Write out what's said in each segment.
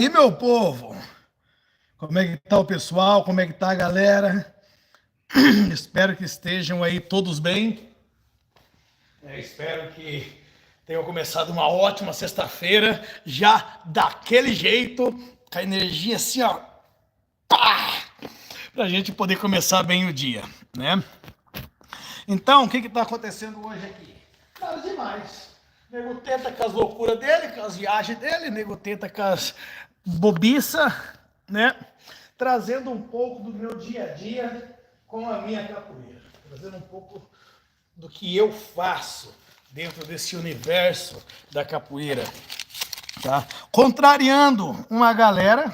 E meu povo, como é que tá o pessoal? Como é que tá a galera? Espero que estejam aí todos bem. Espero que tenham começado uma ótima sexta-feira, já daquele jeito, com a energia assim, ó, pá, pra gente poder começar bem o dia, né? Então, o que tá acontecendo hoje aqui? Nada demais. O nego tenta com as loucuras dele, com as viagens dele, o nego tenta com as bobiça, né? Trazendo um pouco do meu dia a dia com a minha capoeira. Trazendo um pouco do que eu faço dentro desse universo da capoeira, tá? Contrariando uma galera,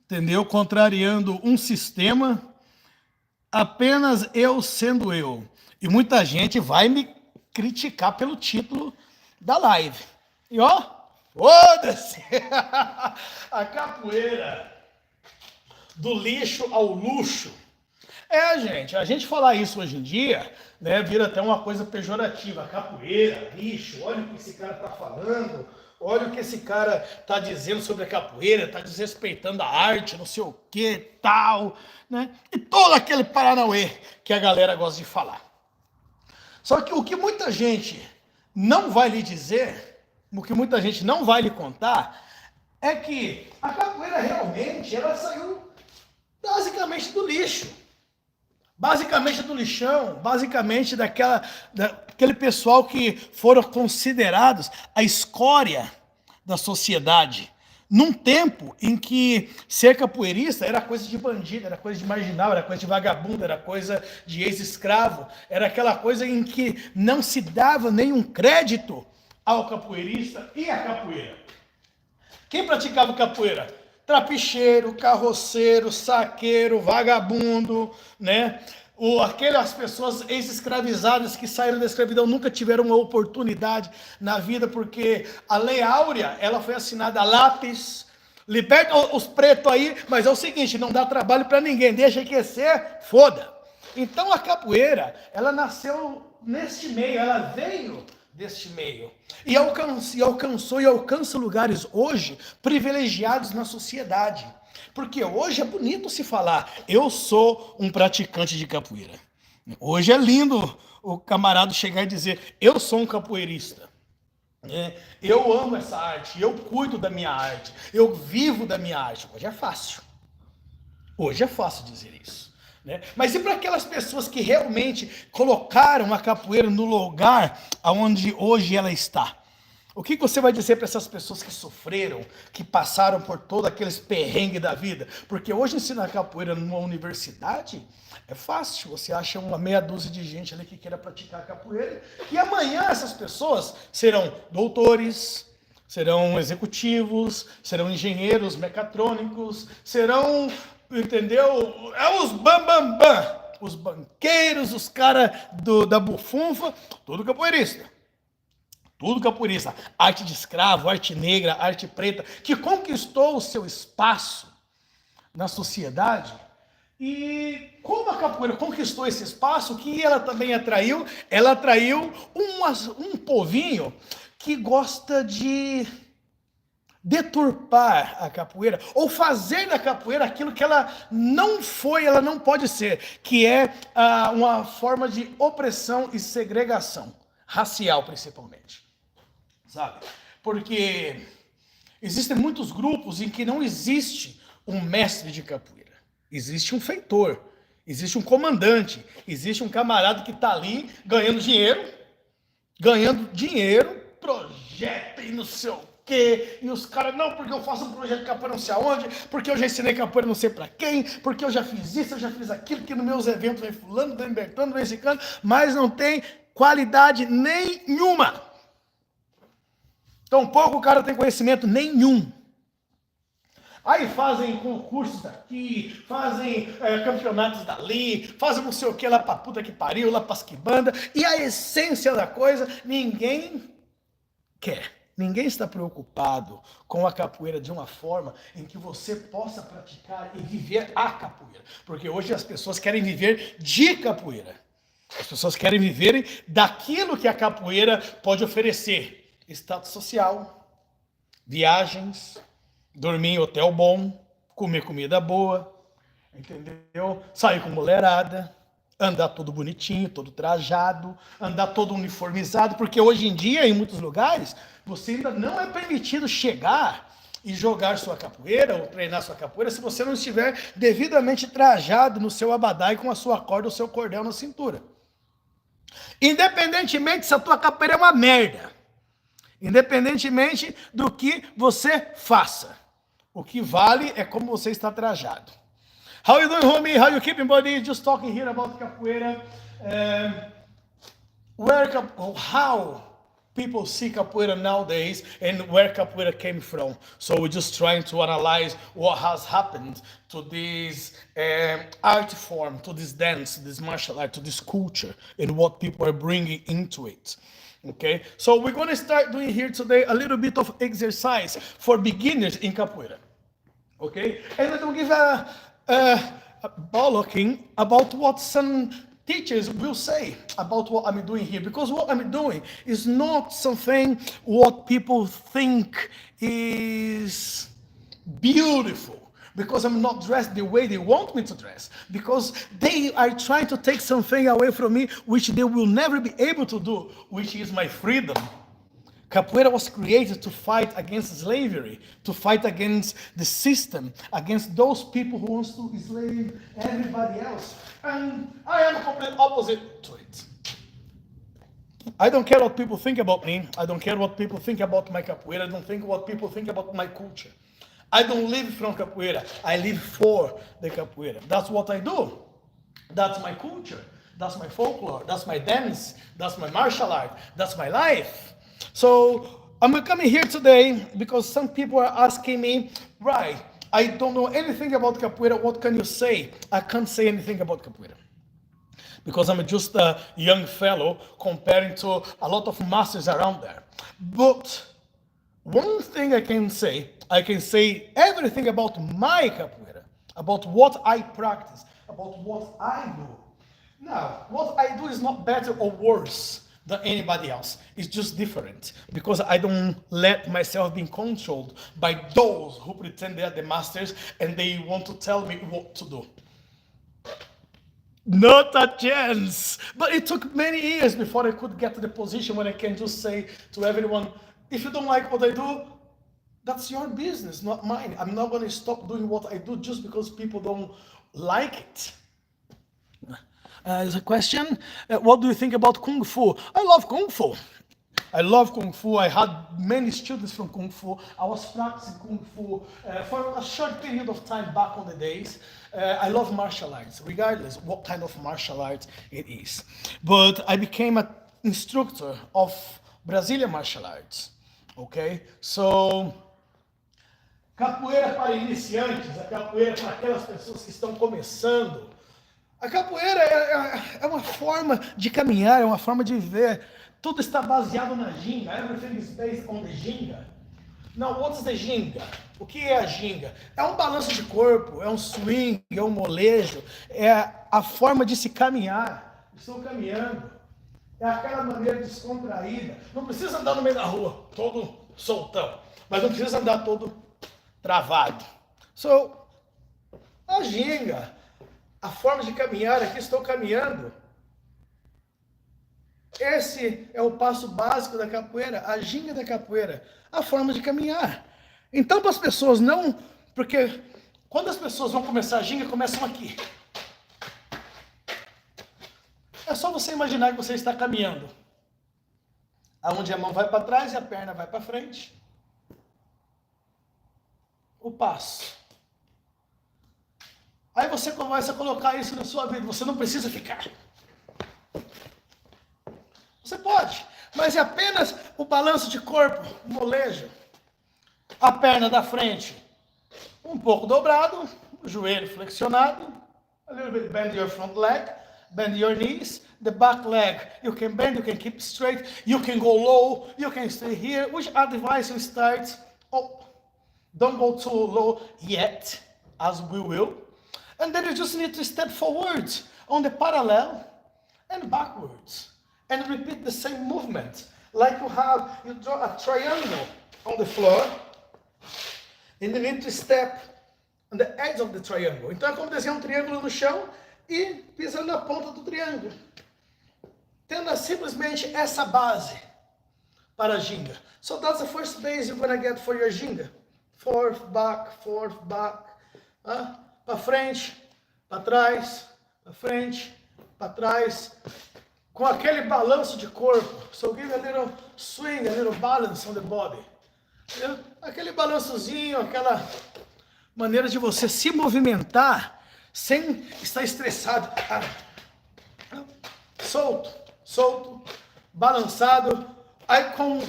entendeu? Contrariando um sistema, apenas eu sendo eu. E muita gente vai me criticar pelo título da live. E ó, foda-se! A capoeira do lixo ao luxo. Gente, a gente falar isso hoje em dia, né, vira até uma coisa pejorativa. Capoeira, lixo, olha o que esse cara tá falando, olha o que esse cara tá dizendo sobre a capoeira, tá desrespeitando a arte, não sei o que, tal, né? E todo aquele paranauê que a galera gosta de falar. Só que o que muita gente não vai lhe dizer, o que muita gente não vai lhe contar, é que a capoeira realmente, ela saiu basicamente do lixo. Basicamente do lixão, basicamente daquele pessoal que foram considerados a escória da sociedade. Num tempo em que ser capoeirista era coisa de bandido, era coisa de marginal, era coisa de vagabundo, era coisa de ex-escravo, era aquela coisa em que não se dava nenhum crédito ao capoeirista e à capoeira. Quem praticava capoeira? Trapicheiro, carroceiro, saqueiro, vagabundo, né? Aquelas pessoas ex-escravizadas que saíram da escravidão nunca tiveram uma oportunidade na vida, porque a Lei Áurea, ela foi assinada a lápis. Liberta os pretos aí, mas é o seguinte, não dá trabalho para ninguém, deixa aquecer, foda. Então a capoeira, ela nasceu neste meio, ela veio deste meio. E alcançou e alcança lugares hoje privilegiados na sociedade. Porque hoje é bonito se falar, eu sou um praticante de capoeira. Hoje é lindo o camarada chegar e dizer, eu sou um capoeirista. Eu amo essa arte, eu cuido da minha arte, eu vivo da minha arte. Hoje é fácil. Hoje é fácil dizer isso. Né? Mas e para aquelas pessoas que realmente colocaram a capoeira no lugar onde hoje ela está? O que você vai dizer para essas pessoas que sofreram, que passaram por todos aqueles perrengues da vida? Porque hoje ensinar capoeira numa universidade é fácil. Você acha uma meia dúzia de gente ali que queira praticar capoeira. E amanhã essas pessoas serão doutores, serão executivos, serão engenheiros mecatrônicos, serão, entendeu? É os bambambam, os banqueiros, os caras da bufunfa, tudo capoeirista. Tudo capoeirista, arte de escravo, arte negra, arte preta, que conquistou o seu espaço na sociedade. E como a capoeira conquistou esse espaço, que ela também atraiu? Ela atraiu um povinho que gosta de deturpar a capoeira, ou fazer da capoeira aquilo que ela não foi, ela não pode ser, que é uma forma de opressão e segregação, racial principalmente. Sabe? Porque existem muitos grupos em que não existe um mestre de capoeira. Existe um feitor, existe um comandante, existe um camarada que está ali ganhando dinheiro, projeto e não sei o quê, e os caras, não, porque eu faço um projeto de capoeira não sei aonde, porque eu já ensinei capoeira não sei pra quem, porque eu já fiz isso, eu já fiz aquilo, que nos meus eventos vem fulano, vem Bertano, vem ciclano, mas não tem qualidade nenhuma. Tampouco o cara tem conhecimento nenhum. Aí fazem concursos daqui, fazem campeonatos dali, fazem não sei o que lá pra puta que pariu, lá pras quibanda, e a essência da coisa, ninguém quer. Ninguém está preocupado com a capoeira de uma forma em que você possa praticar e viver a capoeira. Porque hoje as pessoas querem viver de capoeira. As pessoas querem viverem daquilo que a capoeira pode oferecer. Status social, viagens, dormir em hotel bom, comer comida boa, entendeu? Sair com mulherada, andar todo bonitinho, todo trajado, andar todo uniformizado, porque hoje em dia, em muitos lugares, você ainda não é permitido chegar e jogar sua capoeira ou treinar sua capoeira se você não estiver devidamente trajado no seu abadá e com a sua corda ou seu cordel na cintura. Independentemente se a tua capoeira é uma merda, independentemente do que você faça, o que vale é como você está trajado. How you doing, homie? How you keeping, buddy? Just talking here about capoeira. How people see capoeira nowadays and where capoeira came from. So we're just trying to analyze what has happened to this art form, to this dance, this martial art, to this culture, and what people are bringing into it. Okay, so we're going to start doing here today a little bit of exercise for beginners in capoeira. Okay, and I don't give a bollocking about what some teachers will say about what I'm doing here, because what I'm doing is not something what people think is beautiful, because I'm not dressed the way they want me to dress, because they are trying to take something away from me which they will never be able to do, which is my freedom. Capoeira was created to fight against slavery, to fight against the system, against those people who want to enslave everybody else. And I am complete opposite to it. I don't care what people think about me. I don't care what people think about my capoeira. I don't think what people think about my culture. I don't live from capoeira. I live for the capoeira. That's what I do. That's my culture. That's my folklore. That's my dance. That's my martial art. That's my life. So I'm coming here today because some people are asking me, right, I don't know anything about capoeira, what can you say? I can't say anything about capoeira, because I'm just a young fellow comparing to a lot of masters around there. But one thing I can say everything about my capoeira, about what I practice, about what I do. Now, what I do is not better or worse than anybody else. It's just different, because I don't let myself be controlled by those who pretend they are the masters and they want to tell me what to do. Not a chance. But it took many years before I could get to the position when I can just say to everyone, if you don't like what I do, that's your business, not mine. I'm not going to stop doing what I do just because people don't like it. There's a question. What do you think about Kung Fu? I love Kung Fu. I love Kung Fu. I had many students from Kung Fu. I was practicing Kung Fu for a short period of time back on the days. I love martial arts, regardless what kind of martial art it is. But I became an instructor of Brazilian martial arts. Okay? So, capoeira para iniciantes, a capoeira para aquelas pessoas que estão começando. A capoeira é uma forma de caminhar, é uma forma de viver. Tudo está baseado na Jinga. Everything is based on the Jinga. Now, what is the Jinga? O que é a Jinga? É um balanço de corpo, é um swing, é um molejo, é a forma de se caminhar. Estou caminhando. É aquela maneira descontraída. Não precisa andar no meio da rua, todo soltão. Mas não precisa andar todo travado. So, a Jinga, a forma de caminhar, aqui estou caminhando. Esse é o passo básico da capoeira, a ginga da capoeira, a forma de caminhar. Então, para as pessoas não... Porque quando as pessoas vão começar a ginga, começam aqui. É só você imaginar que você está caminhando, aonde a mão vai para trás e a perna vai para frente. O passo. Aí você começa a colocar isso na sua vida. Você não precisa ficar. Você pode, mas é apenas o balanço de corpo, o molejo. A perna da frente um pouco dobrado, o joelho flexionado. A little bit bend your front leg, bend your knees. The back leg, you can bend, you can keep straight. You can go low, you can stay here. Which advice you start? Oh, don't go too low yet, as we will. And then you just need to step forwards on the parallel and backwards. And repeat the same movement. Like you draw a triangle on the floor. And you need to step on the edge of the triangle. Então é como desenhar um triângulo no chão e pisando na ponta do triângulo. Tendo simplesmente essa base para a Jinga. So that's the first base you're gonna get for your Jinga. Forth, back, para frente, para trás, para frente, para trás, com aquele balanço de corpo. So give a little swing, a little balance on the body. Aquele balançozinho, aquela maneira de você se movimentar sem estar estressado. Solto, balançado, aí com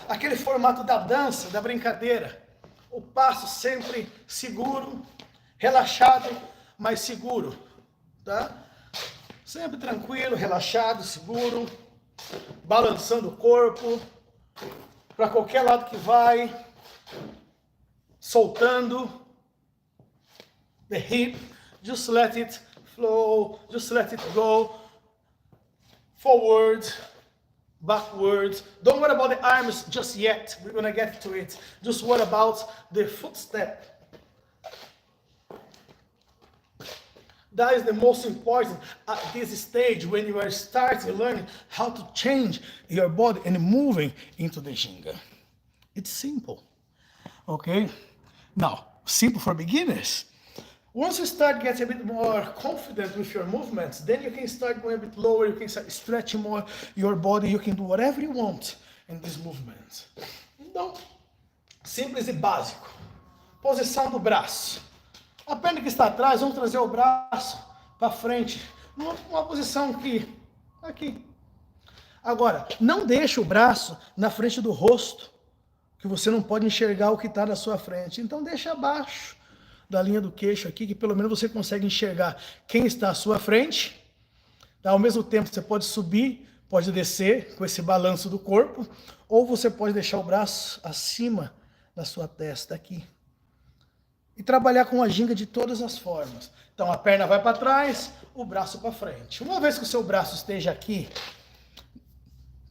aquele formato da dança, da brincadeira. O passo sempre seguro, relaxado, mas seguro, tá? Sempre tranquilo, relaxado, seguro, balançando o corpo para qualquer lado que vai, soltando the hip, just let it flow, just let it go, forward, backwards. Don't worry about the arms just yet, we're gonna get to it. Just worry about the footstep. That is the most important at this stage when you are starting learning how to change your body and moving into the Jinga. It's simple, okay? Now, simple for beginners. Once you start getting a bit more confident with your movements, then you can start going a bit lower, you can start stretching more your body, you can do whatever you want in these movements. Então, simples e básico. Posição do braço. A perna que está atrás, vamos trazer o braço para frente. Uma posição aqui. Agora, não deixe o braço na frente do rosto, que você não pode enxergar o que está na sua frente. Então, deixa abaixo da linha do queixo aqui, que pelo menos você consegue enxergar quem está à sua frente. Ao mesmo tempo, você pode subir, pode descer com esse balanço do corpo, ou você pode deixar o braço acima da sua testa aqui. E trabalhar com a Jinga de todas as formas. Então a perna vai para trás, o braço para frente. Uma vez que o seu braço esteja aqui,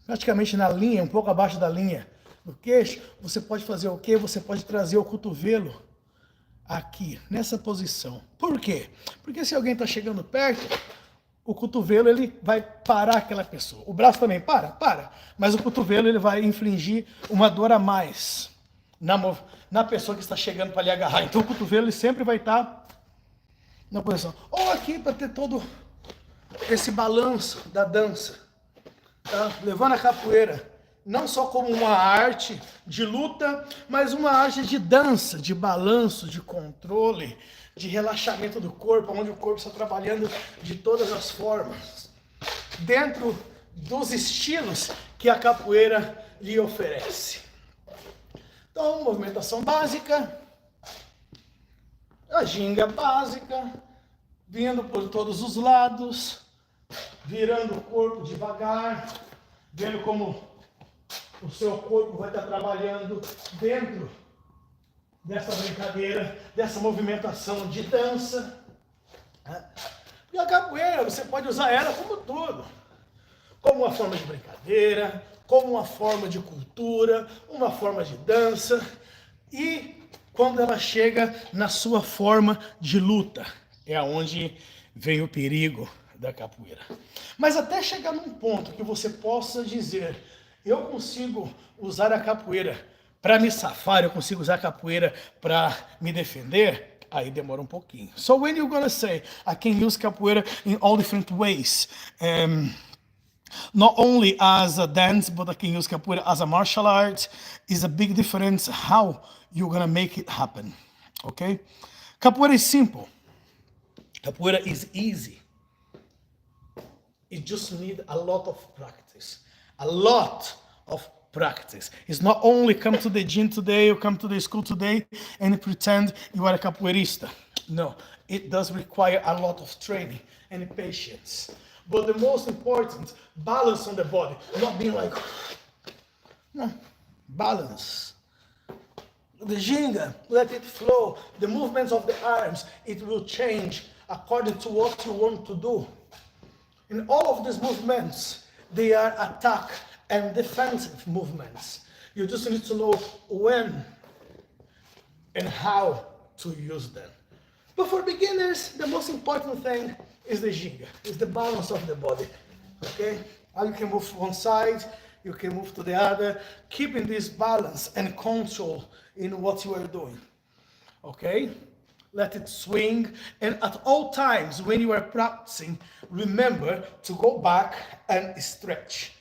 praticamente na linha, um pouco abaixo da linha do queixo, você pode fazer o quê? Você pode trazer o cotovelo aqui, nessa posição. Por quê? Porque se alguém está chegando perto, o cotovelo ele vai parar aquela pessoa. O braço também para. Mas o cotovelo ele vai infligir uma dor a mais na pessoa que está chegando para lhe agarrar. Então o cotovelo ele sempre vai estar na posição. Ou aqui para ter todo esse balanço da dança. Tá? Levando a capoeira não só como uma arte de luta, mas uma arte de dança, de balanço, de controle, de relaxamento do corpo, onde o corpo está trabalhando de todas as formas, dentro dos estilos que a capoeira lhe oferece. Então, movimentação básica, a Jinga básica, vindo por todos os lados, virando o corpo devagar, vendo como o seu corpo vai estar trabalhando dentro dessa brincadeira, dessa movimentação de dança. E a capoeira, você pode usar ela como tudo. Como uma forma de brincadeira, como uma forma de cultura, uma forma de dança. E quando ela chega na sua forma de luta, é onde vem o perigo da capoeira. Mas até chegar num ponto que você possa dizer, eu consigo usar a capoeira para me safar, eu consigo usar a capoeira para me defender, aí demora um pouquinho. So when you're gonna say, I can use capoeira in all different ways, not only as a dance, but I can use capoeira as a martial art, is a big difference how you're gonna make it happen, okay? Capoeira is simple. Capoeira is easy. You just need a lot of practice. A lot of practice. It's not only come to the gym today or come to the school today and pretend you are a capoeirista. No, it does require a lot of training and patience. But the most important, balance on the body. Not being like, no, balance. The Jinga, let it flow. The movements of the arms, it will change according to what you want to do. In all of these movements, they are attack and defensive movements. You just need to know when and how to use them. But for beginners, the most important thing is the Jinga, is the balance of the body, okay? How you can move to one side, you can move to the other, keeping this balance and control in what you are doing, okay? Let it swing, and at all times when you are practicing, remember to go back and stretch.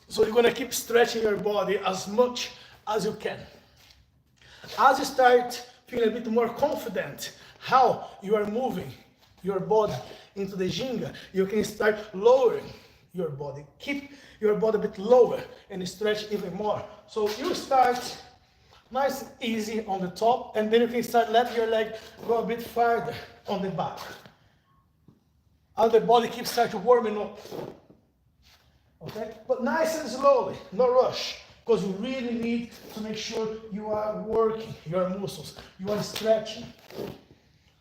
So you're gonna keep stretching your body as much as you can. As you start feeling a bit more confident how you are moving your body into the Jinga, you can start lowering your body. Keep your body a bit lower and stretch even more. So you start nice and easy on the top, and then you can start letting your leg go a bit farther on the back. As the body keeps starting warming up. Okay? But nice and slowly, no rush. Because you really need to make sure you are working your muscles, you are stretching.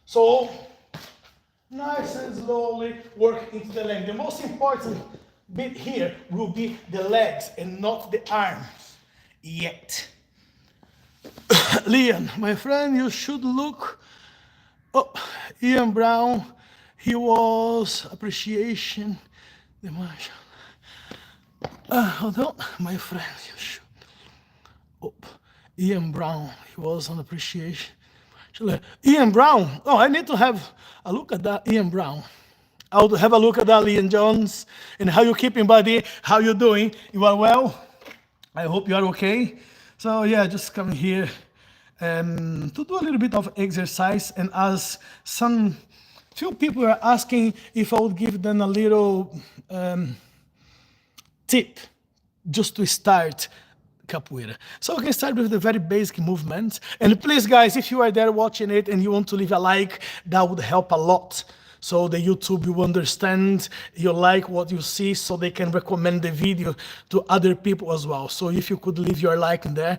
So, nice and slowly work into the leg. The most important bit here will be the legs and not the arms yet. Leon, my friend, you should look up. Ian Brown, he was appreciation. Hold on, my friend, you should. Oh, Ian Brown, he was on appreciation. Ian Brown, oh, I need to have a look at that, Ian Brown. I'll have a look at that, Ian Jones, and how you keeping, buddy, how you doing? You are well? I hope you are okay. So yeah, just come here to do a little bit of exercise, and as few people are asking if I would give them a little tip just to start capoeira. So we can start with the very basic movements. And please, guys, if you are there watching it and you want to leave a like, that would help a lot. So the YouTube will understand you like what you see, so they can recommend the video to other people as well. So if you could leave your like in there,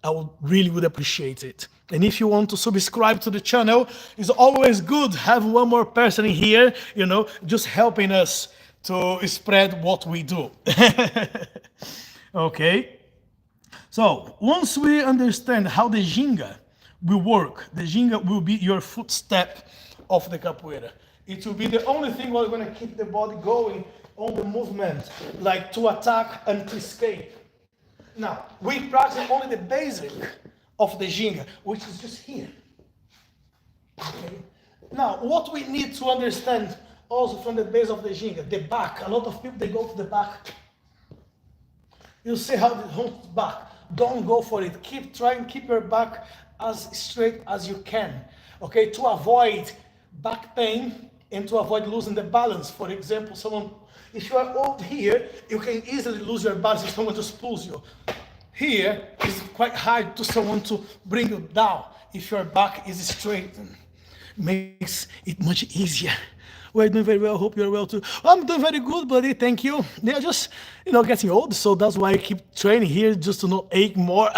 I would appreciate it. And if you want to subscribe to the channel, it's always good to have one more person here, you know, just helping us to spread what we do. Okay. So once we understand how the Jinga will work, the Jinga will be your footstep of the capoeira. It will be the only thing we're going to keep the body going on the movement, like to attack and to escape. Now, we practice only the basic of the Jinga, which is just here. Okay. Now, what we need to understand also from the base of the Jinga, the back. A lot of people, they go to the back. You see how they hold the back. Don't go for it. Keep trying, keep your back as straight as you can. Okay, to avoid back pain and to avoid losing the balance. For example, if you are up here, you can easily lose your balance if someone just pulls you. Here, it's quite hard to someone to bring you down if your back is straight. Makes it much easier. We're doing very well. Hope you're well too. I'm doing very good, buddy. Thank you. They're just, getting old, so that's why I keep training here, just to not ache more.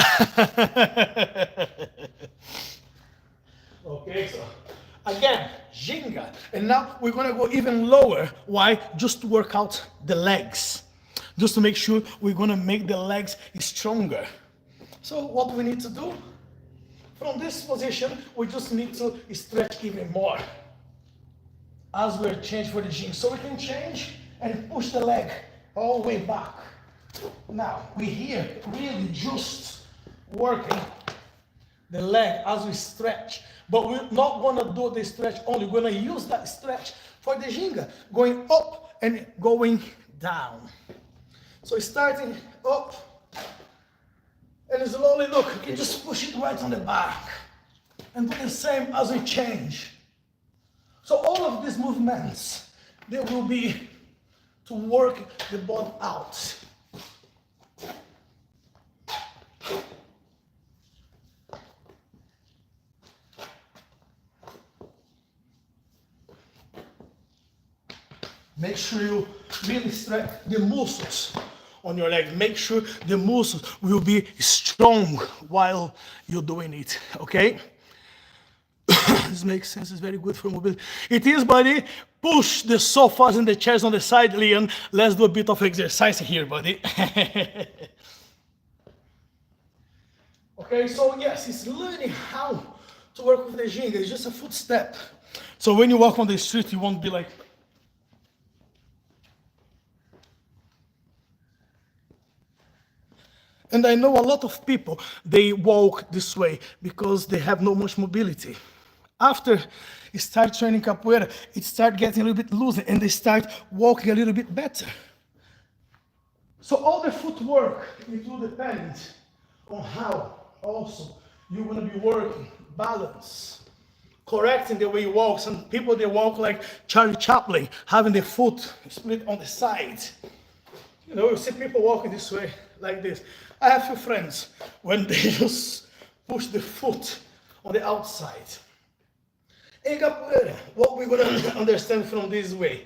Okay, so again, Jinga. And now we're going to go even lower. Why? Just to work out the legs. Just to make sure we're going to make the legs stronger. So what we need to do? From this position, we just need to stretch even more as we're changing for the Jinga. So we can change and push the leg all the way back. Now, we're here really just working the leg as we stretch. But we're not going to do the stretch only. We're going to use that stretch for the Jinga, going up and going down. So starting up, and slowly, look, you can just push it right on the back. And do the same as we change. So all of these movements, they will be to work the body out. Make sure you really stretch the muscles on your leg. Make sure the muscles will be strong while you're doing it, okay? This makes sense. It's very good for mobility. It is, buddy. Push the sofas and the chairs on the side, Leon. Let's do a bit of exercise here, buddy. Okay, so yes, it's learning how to work with the Jinga. It's just a footstep. So when you walk on the street, you won't be like. And I know a lot of people, they walk this way because they have no much mobility. After you start training capoeira, it start getting a little bit looser and they start walking a little bit better. So all the footwork, it will depend on how also you're going to be working balance, correcting the way you walk. Some people, they walk like Charlie Chaplin, having the foot split on the side. You know, you see people walking this way, like this. I have few friends, when they just push the foot on the outside. In capoeira, what we're going to understand from this way,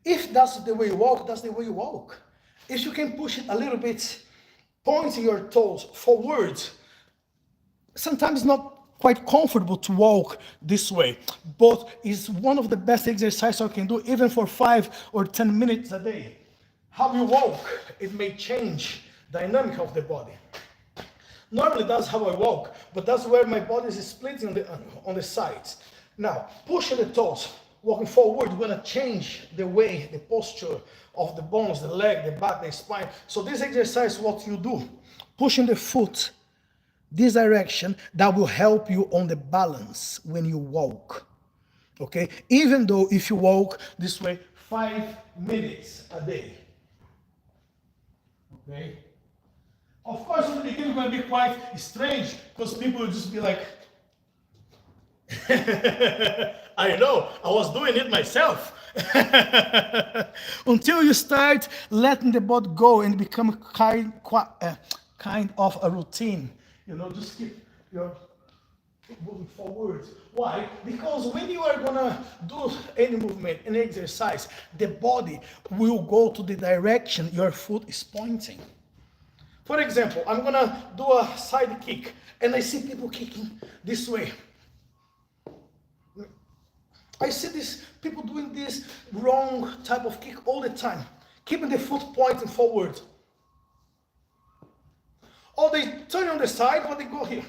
if that's the way you walk, that's the way you walk. If you can push it a little bit, pointing your toes forward, sometimes not quite comfortable to walk this way, but it's one of the best exercises I can do, even for 5 or 10 minutes a day. How you walk, it may change the dynamic of the body. Normally that's how I walk, but that's where my body is splitting on the sides. Now, pushing the toes, walking forward, we're gonna change the way, the posture of the bones, the leg, the back, the spine. So this exercise, what you do, pushing the foot this direction, that will help you on the balance when you walk. Okay? Even though if you walk this way 5 minutes a day. Okay? Of course, in the beginning, it's going to be quite strange because people will just be like, I know, I was doing it myself. Until you start letting the body go and become kind of a routine. You know, just keep moving forward. Why? Because when you are gonna do any movement, any exercise, the body will go to the direction your foot is pointing. For example, I'm gonna do a side kick and I see people kicking this way. I see these people doing this wrong type of kick all the time, keeping the foot pointing forward. Or they turn on the side, but they go here.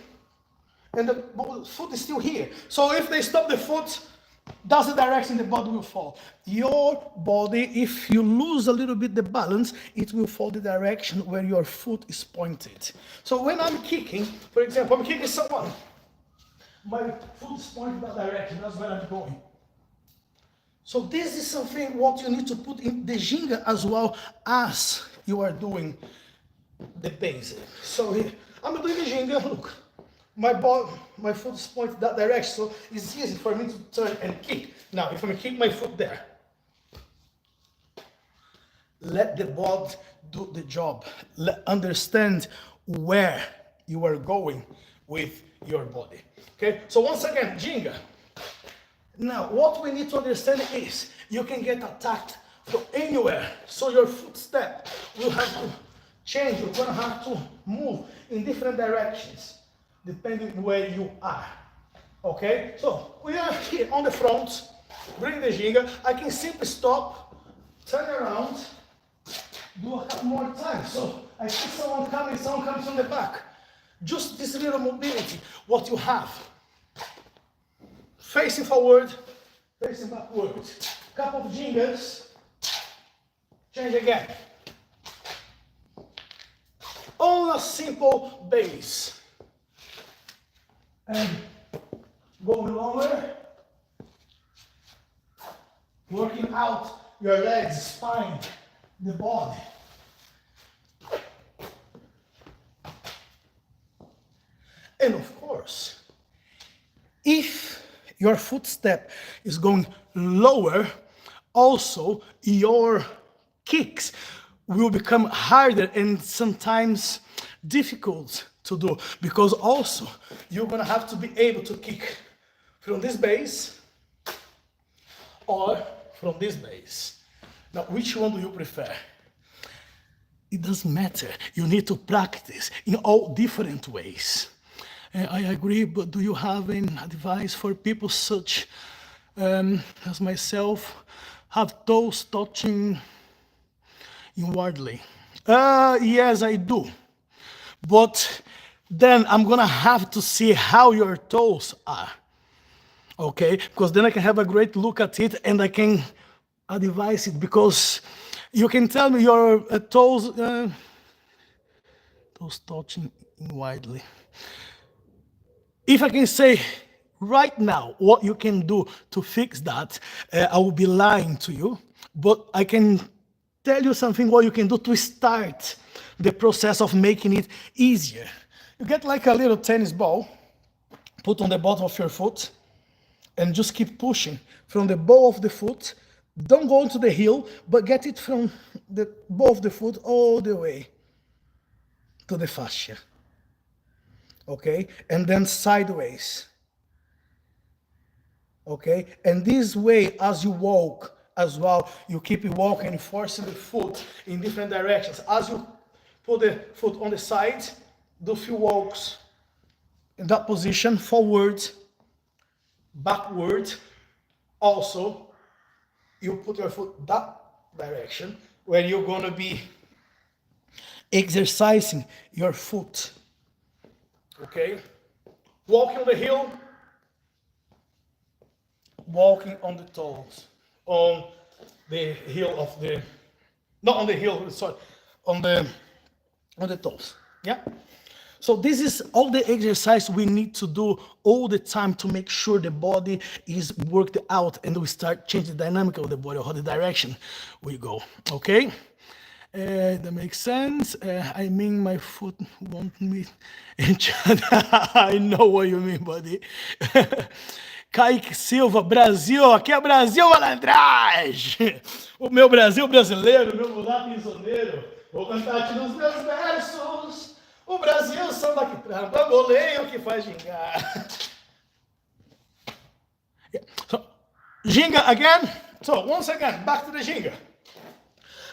And the foot is still here. So if they stop the foot, that's the direction the body will fall. Your body, if you lose a little bit the balance, it will fall the direction where your foot is pointed. So when I'm kicking, for example, I'm kicking someone, my foot is pointing that direction, that's where I'm going. So this is something what you need to put in the Jinga as well as you are doing the basic. So here, I'm doing the Jinga, look. My foot is pointed that direction, so it's easy for me to turn and kick. Now, if I kick my foot there, let the body do the job. Understand where you are going with your body. Okay, so once again, Jinga. Now, what we need to understand is you can get attacked from anywhere. So your footstep will have to change. You're going to have to move in different directions depending where you are. Okay? So we are here on the front. Bring the Jinga. I can simply stop, turn around, do a couple more times. So I see someone coming from the back. Just this little mobility, what you have. Facing forward, facing backward. Couple of Jingas. Change again. On a simple base. And going longer. Working out your legs, spine, the body. And of course, if your footstep is going lower, also your kicks will become harder and sometimes difficult to do, because also you're going to have to be able to kick from this base or from this base. Now, which one do you prefer? It doesn't matter. You need to practice in all different ways. I agree, but do you have any advice for people such as myself, have toes touching inwardly? Yes, I do. But then I'm gonna have to see how your toes are. Okay, because then I can have a great look at it and I can advise it, because you can tell me your toes touching widely. If I can say right now what you can do to fix that, I will be lying to you, but I can tell you something what you can do to start the process of making it easier. You get like a little tennis ball, put on the bottom of your foot, and just keep pushing from the ball of the foot. Don't go into the heel, but get it from the ball of the foot all the way to the fascia. Okay? And then sideways. Okay? And this way, as you walk as well, you keep walking, forcing the foot in different directions. As you put the foot on the side, do a few walks in that position, forward, backward. Also, you put your foot that direction, where you're going to be exercising your foot. Okay? Walking on the heel, walking on the toes, on the heel of the, not on the heel, sorry, on the toes. Yeah? So this is all the exercise we need to do all the time to make sure the body is worked out and we start changing the dynamic of the body, or the direction we go. Okay? That makes sense. I mean, my foot won't meet each other. I know what you mean, buddy. Kaique Silva, Brasil, aqui é Brasil malandragem. O meu Brasil brasileiro, meu mulato prisioneiro. Vou cantar aqui nos meus versos. O Brasil samba que pra bamboleio que faz gingar. Yeah. So, Jinga again. So once again, back to the Jinga.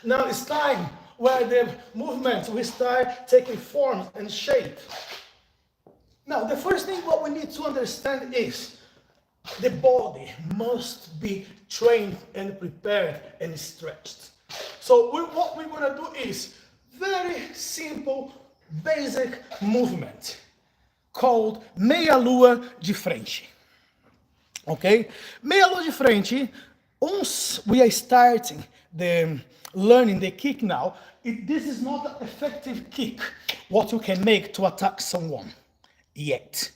Now it's time where the movements will start taking form and shape. Now the first thing what we need to understand is the body must be trained and prepared and stretched. So what we're going to do is very simple, basic movement called meia lua de frente. Okay? Meia lua de frente, once we are starting the learning the kick now, this is not an effective kick what you can make to attack someone yet.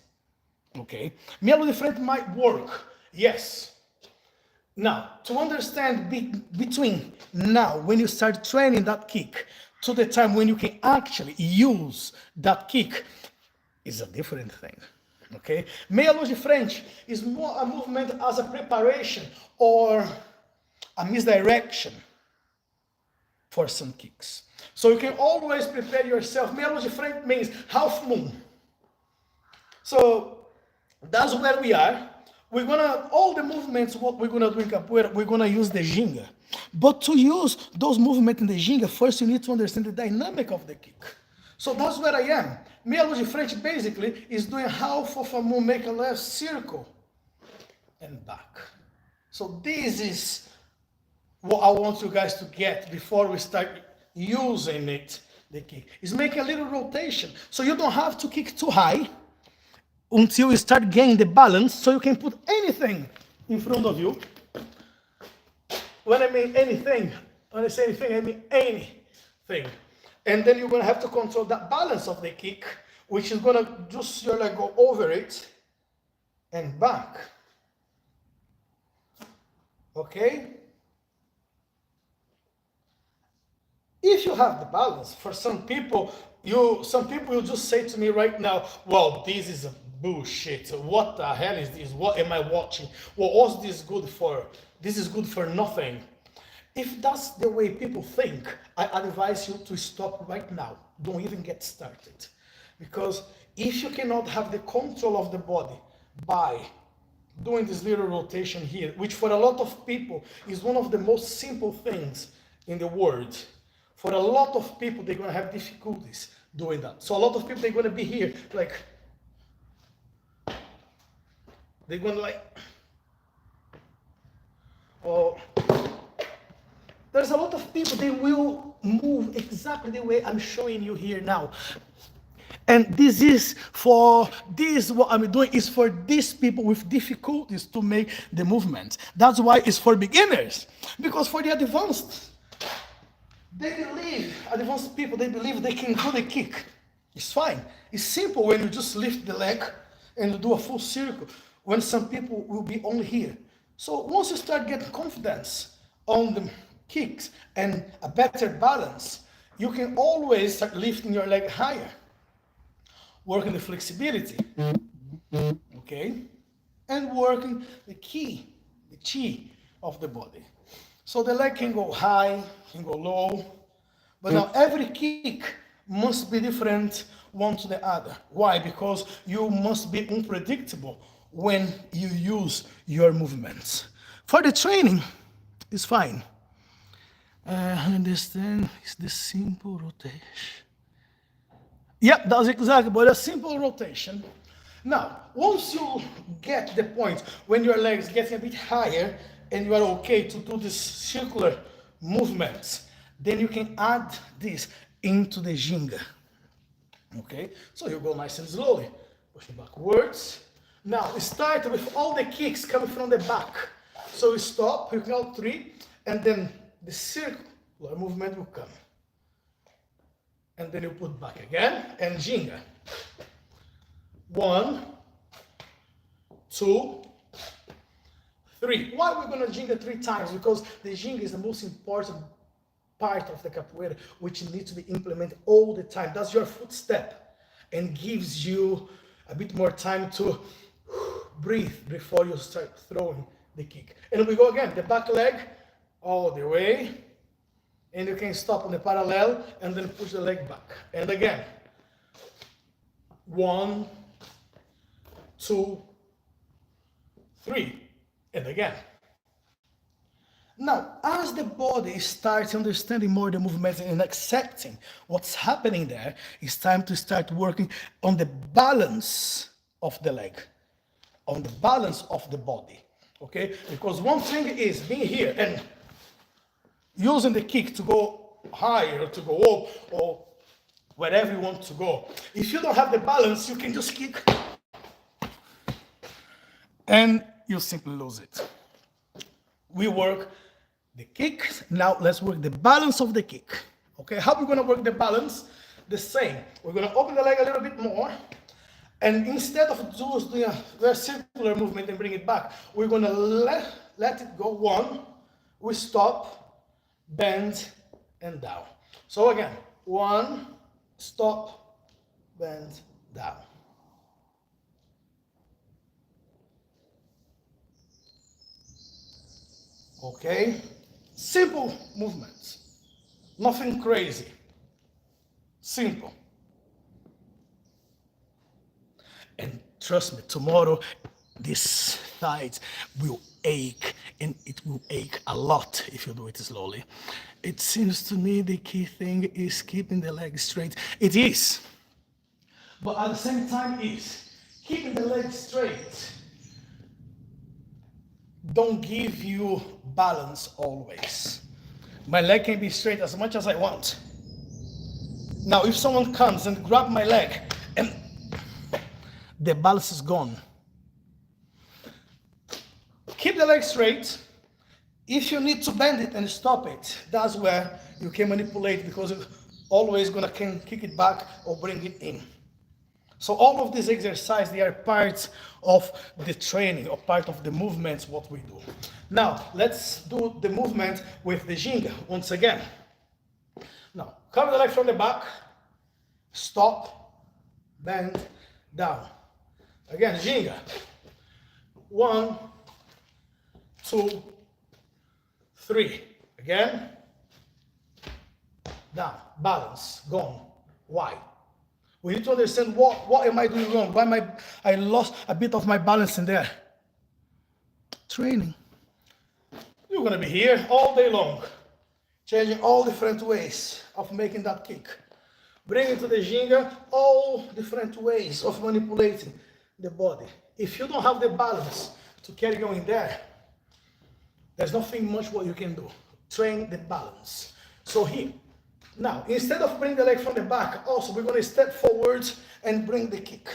Okay? Meia lua de frente might work, yes. Now, to understand between now, when you start training that kick, to the time when you can actually use that kick, is a different thing. Okay? Meia lua de frente is more a movement as a preparation or a misdirection for some kicks. So you can always prepare yourself. Meia lua de frente means half moon. So that's where we are. We're gonna, all the movements, what we're gonna do in Capoeira, we're gonna use the Jinga. But to use those movements in the Jinga, first you need to understand the dynamic of the kick. So that's where I am. Meia lua de frente basically is doing half of a moon, make a left circle, and back. So this is what I want you guys to get before we start using it, the kick. Is make a little rotation. So you don't have to kick too high until you start gaining the balance, so you can put anything in front of you. When I mean anything, when I say anything, I mean anything. And then you're going to have to control that balance of the kick, which is going to just your leg go over it and back. Okay? If you have the balance, for some people you just say to me right now, well, this is a bullshit. What the hell is this? What am I watching? Well, what's this good for? This is good for nothing. If that's the way people think, I advise you to stop right now. Don't even get started. Because if you cannot have the control of the body by doing this little rotation here, which for a lot of people is one of the most simple things in the world, for a lot of people, they're going to have difficulties doing that. So a lot of people, they're going to be here, like, they're going to like, oh, there's a lot of people, they will move exactly the way I'm showing you here now. And this is for this, what I'm doing is for these people with difficulties to make the movement. That's why it's for beginners. Because for the advanced, advanced people, they believe they can do the kick. It's fine. It's simple when you just lift the leg and you do a full circle, when some people will be only here. So once you start getting confidence on the kicks and a better balance, you can always start lifting your leg higher, working the flexibility, okay? And working the chi of the body. So the leg can go high, can go low, but now every kick must be different one to the other. Why? Because you must be unpredictable when you use your movements. For the training, it's fine. Understand, it's the simple rotation. Yep, that's exactly, but a simple rotation. Now, once you get the point when your legs getting a bit higher and you are okay to do this circular movements, then you can add this into the Jinga. Okay, so you go nice and slowly, pushing backwards. Now, start with all the kicks coming from the back. So you stop, you count 3, and then the circular movement will come. And then you put back again, and Jinga. 1, 2, 3. Why are we going to Jinga 3 times? Because the Jinga is the most important part of the capoeira, which needs to be implemented all the time. That's your footstep, and gives you a bit more time to breathe before you start throwing the kick. And we go again, the back leg all the way, and you can stop on the parallel and then push the leg back. And again, 1, 2, 3, and again. Now, as the body starts understanding more the movements and accepting what's happening there, it's time to start working on the balance of the leg, on the balance of the body, okay? Because one thing is being here and using the kick to go higher or to go up or wherever you want to go. If you don't have the balance, you can just kick and you simply lose it. We work the kick. Now let's work the balance of the kick. Okay, how are we going to work the balance? The same. We're going to open the leg a little bit more. And instead of just doing a very circular movement and bring it back, we're going to let it go. 1, we stop, bend, and down. So again, 1, stop, bend, down. Okay, simple movements, nothing crazy, simple. And trust me, tomorrow this thighs will ache, and it will ache a lot if you do it slowly. It seems to me the key thing is keeping the leg straight. It is, but at the same time is keeping the leg straight don't give you balance always. My leg can be straight as much as I want. Now, if someone comes and grabs my leg and the balance is gone, keep the leg straight. If you need to bend it and stop it, that's where you can manipulate, because you're always gonna can kick it back or bring it in. So all of these exercises, they are parts of the training or part of the movements, what we do. Now, let's do the movement with the Jinga once again. Now, cover the leg from the back, stop, bend, down. Again, Jinga. 1, 2, 3. Again. Down. Balance. Gone. Why? We need to understand what am I doing wrong? Why I lost a bit of my balance in there? Training. You're going to be here all day long, changing all different ways of making that kick. Bring it to the Jinga, all different ways of manipulating the body. If you don't have the balance to carry on in there, there's nothing much what you can do. Train the balance. So here, Now, instead of bring the leg from the back, also we're going to step forwards and bring the kick.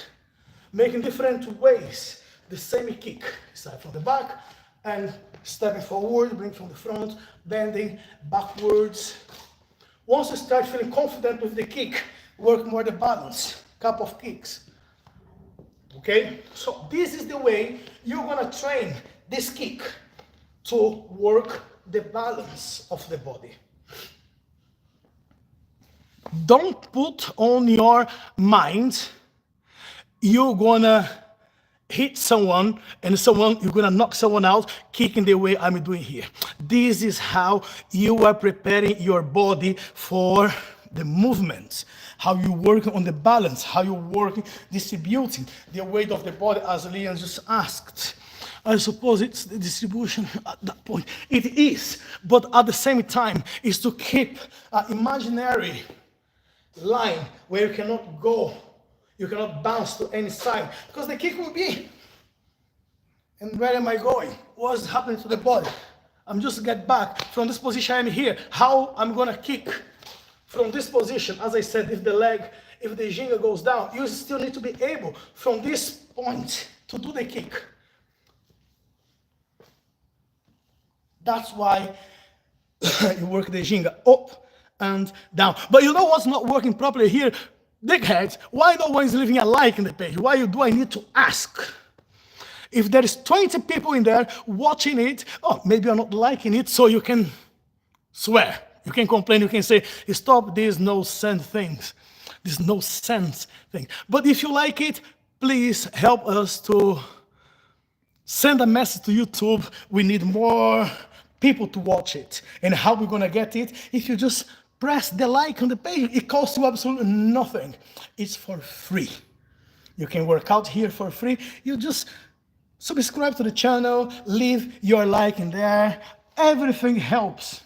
Making different ways the same kick. Start from the back and stepping forward, bring from the front, bending backwards. Once you start feeling confident with the kick, work more the balance. Couple of kicks. Okay? So this is the way you're going to train this kick to work the balance of the body. Don't put on your mind you're gonna hit someone and you're gonna knock someone out kicking the way I'm doing here. This is how you are preparing your body for the movements, how you work on the balance, how you work distributing the weight of the body, as Leon just asked. I suppose it's the distribution at that point. It is, but at the same time, is to keep an imaginary line where you cannot go, you cannot bounce to any side, because the kick will be, and where am I going? What's happening to the body? I'm just get back from this position I'm here. How I'm gonna kick from this position? As I said, if the Jinga goes down, you still need to be able from this point to do the kick. That's why you work the Jinga up and down. But you know what's not working properly here? Dickheads, why no one is leaving a like in the page? Why do I need to ask? If there is 20 people in there watching it, oh, maybe you're not liking it, so you can swear. You can complain, you can say, stop these no sense things. This no sense thing. But if you like it, please help us to send a message to YouTube. We need more people to watch it. And how we're gonna get it? If you just press the like on the page. It costs you absolutely nothing. It's for free. You can work out here for free. You just subscribe to the channel, leave your like in there. Everything helps,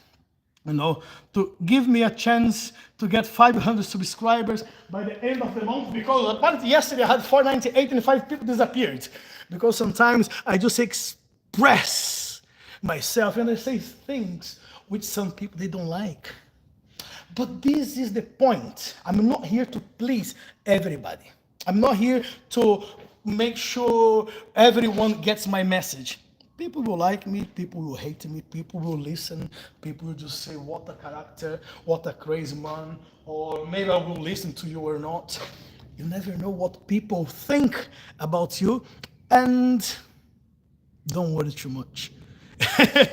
you know, to give me a chance to get 500 subscribers by the end of the month, because apparently yesterday I had 498 and 5 people disappeared. Because sometimes I just express myself and I say things which some people they don't like. But this is the point. I'm not here to please everybody. I'm not here to make sure everyone gets my message. People will like me, people will hate me, people will listen, people will just say, what a character, what a crazy man, or maybe I will listen to you or not. You never know what people think about you, and don't worry too much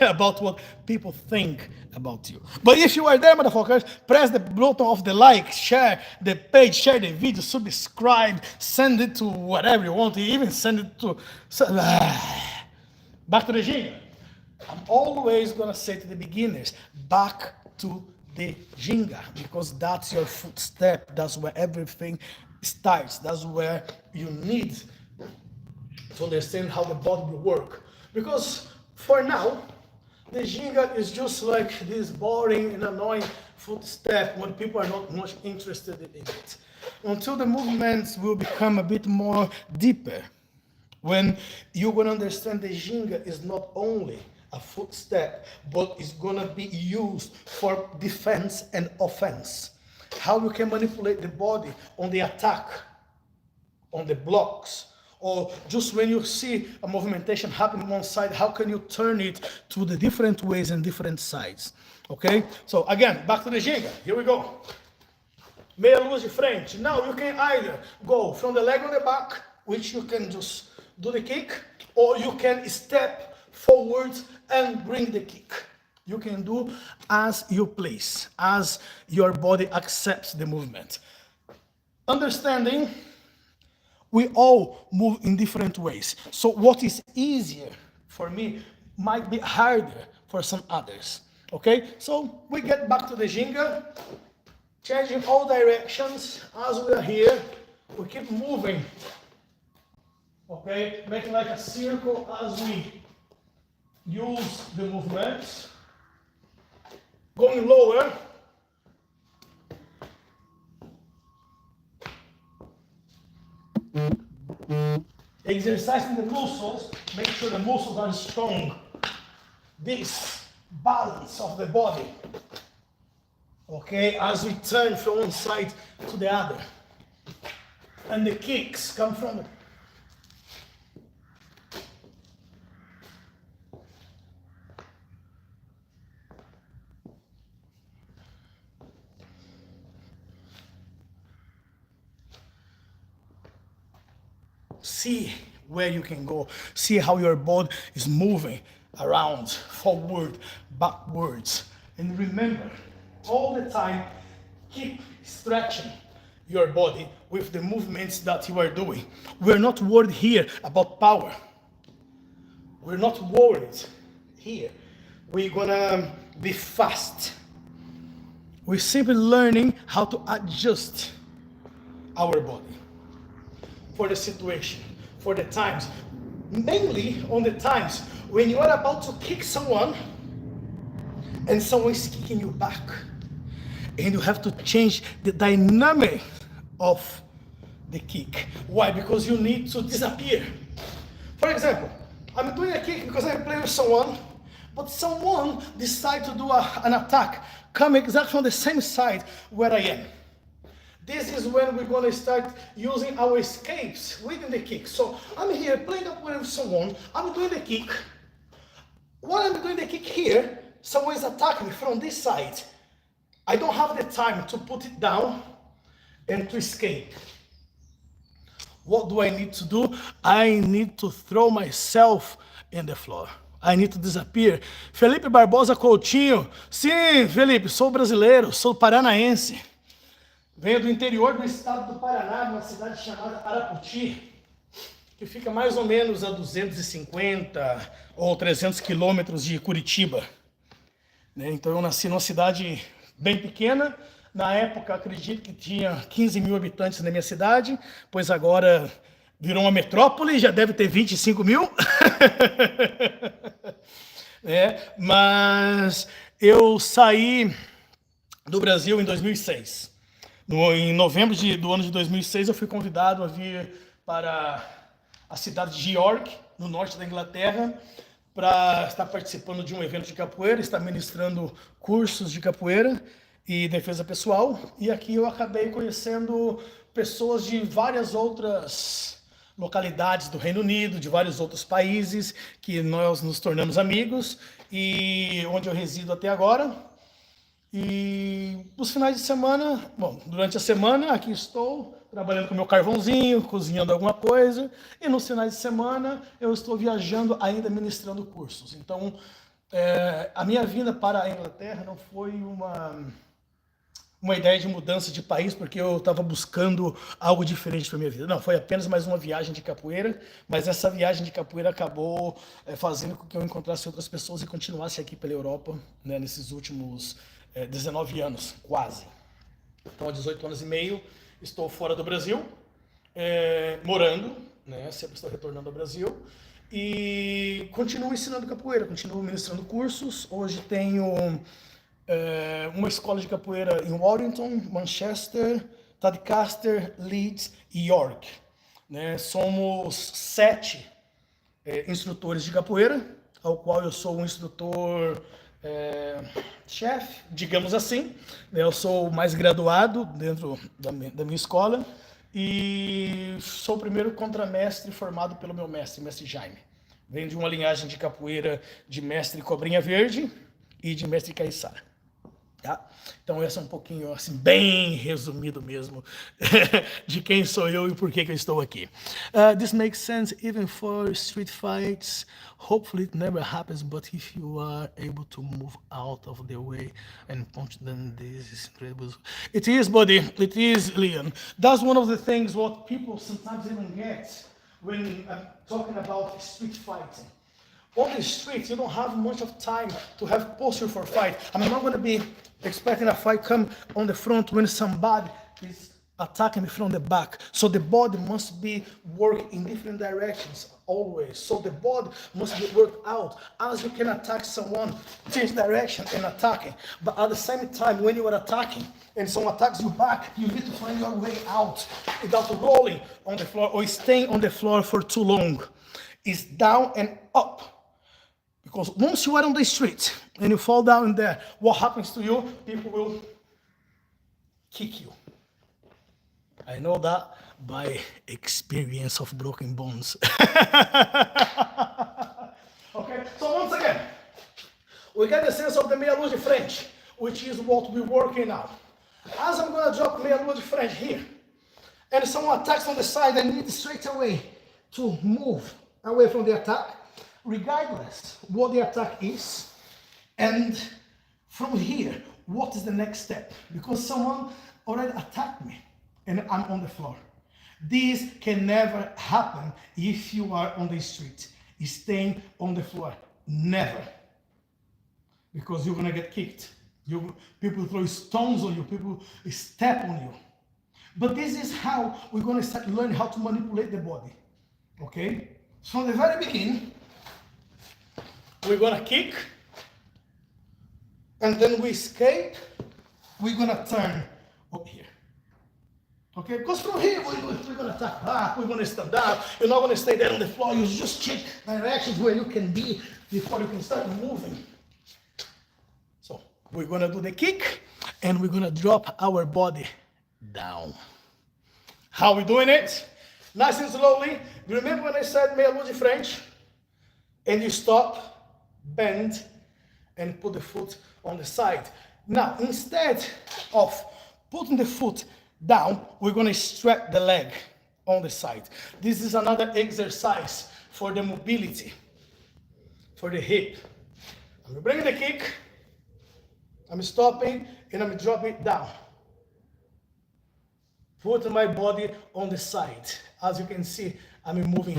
about what people think about you. But if you are there, motherfuckers, press the button of the like, share the page, share the video, subscribe, send it to whatever you want, even send it to... Back to the Jinga. I'm always gonna say to the beginners, back to the Jinga, because that's your footstep, that's where everything starts, that's where you need to understand how the body will work. Because for now, the Jinga is just like this boring and annoying footstep when people are not much interested in it. Until the movements will become a bit more deeper, when you're going to understand the Jinga is not only a footstep, but it's going to be used for defense and offense. How you can manipulate the body on the attack, on the blocks, or just when you see a movimentation happen on one side, how can you turn it to the different ways and different sides? Okay? So again, back to the Jinga. Here we go. Meia luz de frente. Now you can either go from the leg on the back, which you can just do the kick, or you can step forwards and bring the kick. You can do as you please, as your body accepts the movement. Understanding, we all move in different ways. So what is easier for me might be harder for some others. Okay? So we get back to the Jinga, changing all directions as we are here. We keep moving. Okay? Making like a circle as we use the movements. Going lower. Exercising the muscles, make sure the muscles are strong. This balance of the body. Okay, as we turn from one side to the other. And the kicks come from the... See where you can go. See how your body is moving around, forward, backwards. And remember, all the time, keep stretching your body with the movements that you are doing. We're not worried here about power. We're not worried here. We're gonna be fast. We're simply learning how to adjust our body for the situation, for the times. Mainly on the times when you are about to kick someone and someone is kicking you back. And you have to change the dynamic of the kick. Why? Because you need to disappear. For example, I'm doing a kick because I play with someone, but someone decides to do an attack coming exactly on the same side where I am. This is when we're going to start using our escapes within the kick. So I'm here playing up with someone, I'm doing the kick. While I'm doing the kick here, someone is attacking me from this side. I don't have the time to put it down and to escape. What do I need to do? I need to throw myself in the floor. I need to disappear. Felipe Barbosa Coutinho. Sim, Felipe, sou brasileiro, sou paranaense. Venho do interior do estado do Paraná, uma cidade chamada Araputi, que fica mais ou menos a 250 ou 300 quilômetros de Curitiba. Então eu nasci numa cidade bem pequena. Na época, acredito que tinha 15 mil habitantes na minha cidade, pois agora virou uma metrópole, já deve ter 25 mil. Mas eu saí do Brasil em 2006. Em novembro do ano de 2006, eu fui convidado a vir para a cidade de York, no norte da Inglaterra, para estar participando de um evento de capoeira, estar ministrando cursos de capoeira e defesa pessoal. E aqui eu acabei conhecendo pessoas de várias outras localidades do Reino Unido, de vários outros países, que nós nos tornamos amigos, e onde eu resido até agora. E nos finais de semana, bom, durante a semana aqui estou trabalhando com meu carvãozinho, cozinhando alguma coisa, e nos finais de semana eu estou viajando ainda ministrando cursos. Então, a minha vinda para a Inglaterra não foi uma ideia de mudança de país, porque eu estava buscando algo diferente para minha vida. Não, foi apenas mais uma viagem de capoeira, mas essa viagem de capoeira acabou fazendo com que eu encontrasse outras pessoas e continuasse aqui pela Europa, né, nesses últimos 19 anos, quase. Então, há 18 anos e meio, estou fora do Brasil, morando, né, sempre estou retornando ao Brasil, e continuo ensinando capoeira, continuo ministrando cursos. Hoje tenho uma escola de capoeira em Warrington, Manchester, Tadcaster, Leeds e York. Né? Somos 7 instrutores de capoeira, ao qual eu sou um instrutor chefe, digamos assim. Eu sou o mais graduado dentro da minha escola e sou o primeiro contramestre formado pelo meu mestre Jaime. Venho de uma linhagem de capoeira de mestre Cobrinha Verde e de mestre Caiçara. Tá? Então esse é um pouquinho, assim, bem resumido mesmo, de quem sou eu e por que eu estou aqui. This makes sense even for street fights. Hopefully it never happens, but if you are able to move out of the way and punch them, this is incredible. It is, buddy. It is, Leon. That's one of the things what people sometimes even get when I'm talking about street fighting. On the street, you don't have much of time to have posture for fight. I'm not going to be expecting a fight come on the front when somebody is attacking me from the back. So the body must be worked in different directions always. So the body must be worked out. As you can attack someone, change direction and attacking. But at the same time, when you are attacking and someone attacks you back, you need to find your way out without rolling on the floor or staying on the floor for too long. It's down and up. Because once you are on the street and you fall down in there, what happens to you? People will kick you. I know that by experience of broken bones. Okay, so once again, we get the sense of the meia lua de frente, which is what we're working now. As I'm going to drop meia lua de frente here, and someone attacks on the side, I need straight away to move away from the attack, regardless what the attack is. And from here, what is the next step? Because someone already attacked me and I'm on the floor. This can never happen if you are on the street. Staying on the floor, never. Because you're gonna get kicked. People throw stones on you, people step on you. But this is how we're gonna start learning how to manipulate the body. Okay? So from the very beginning, we're gonna kick, and then we escape, we're gonna turn up here. Okay, because from here we're gonna attack back, we're gonna stand up, you're not gonna stay there on the floor, you just check directions where you can be before you can start moving. So we're gonna do the kick, and we're gonna drop our body down. How are we doing it? Nice and slowly. Remember when I said meia lua de frente? And you stop, bend, and put the foot on the side. Now, instead of putting the foot down, we're going to stretch the leg on the side. This is another exercise for the mobility, for the hip. I'm bringing the kick, I'm stopping, and I'm dropping it down. Put my body on the side. As you can see, I'm moving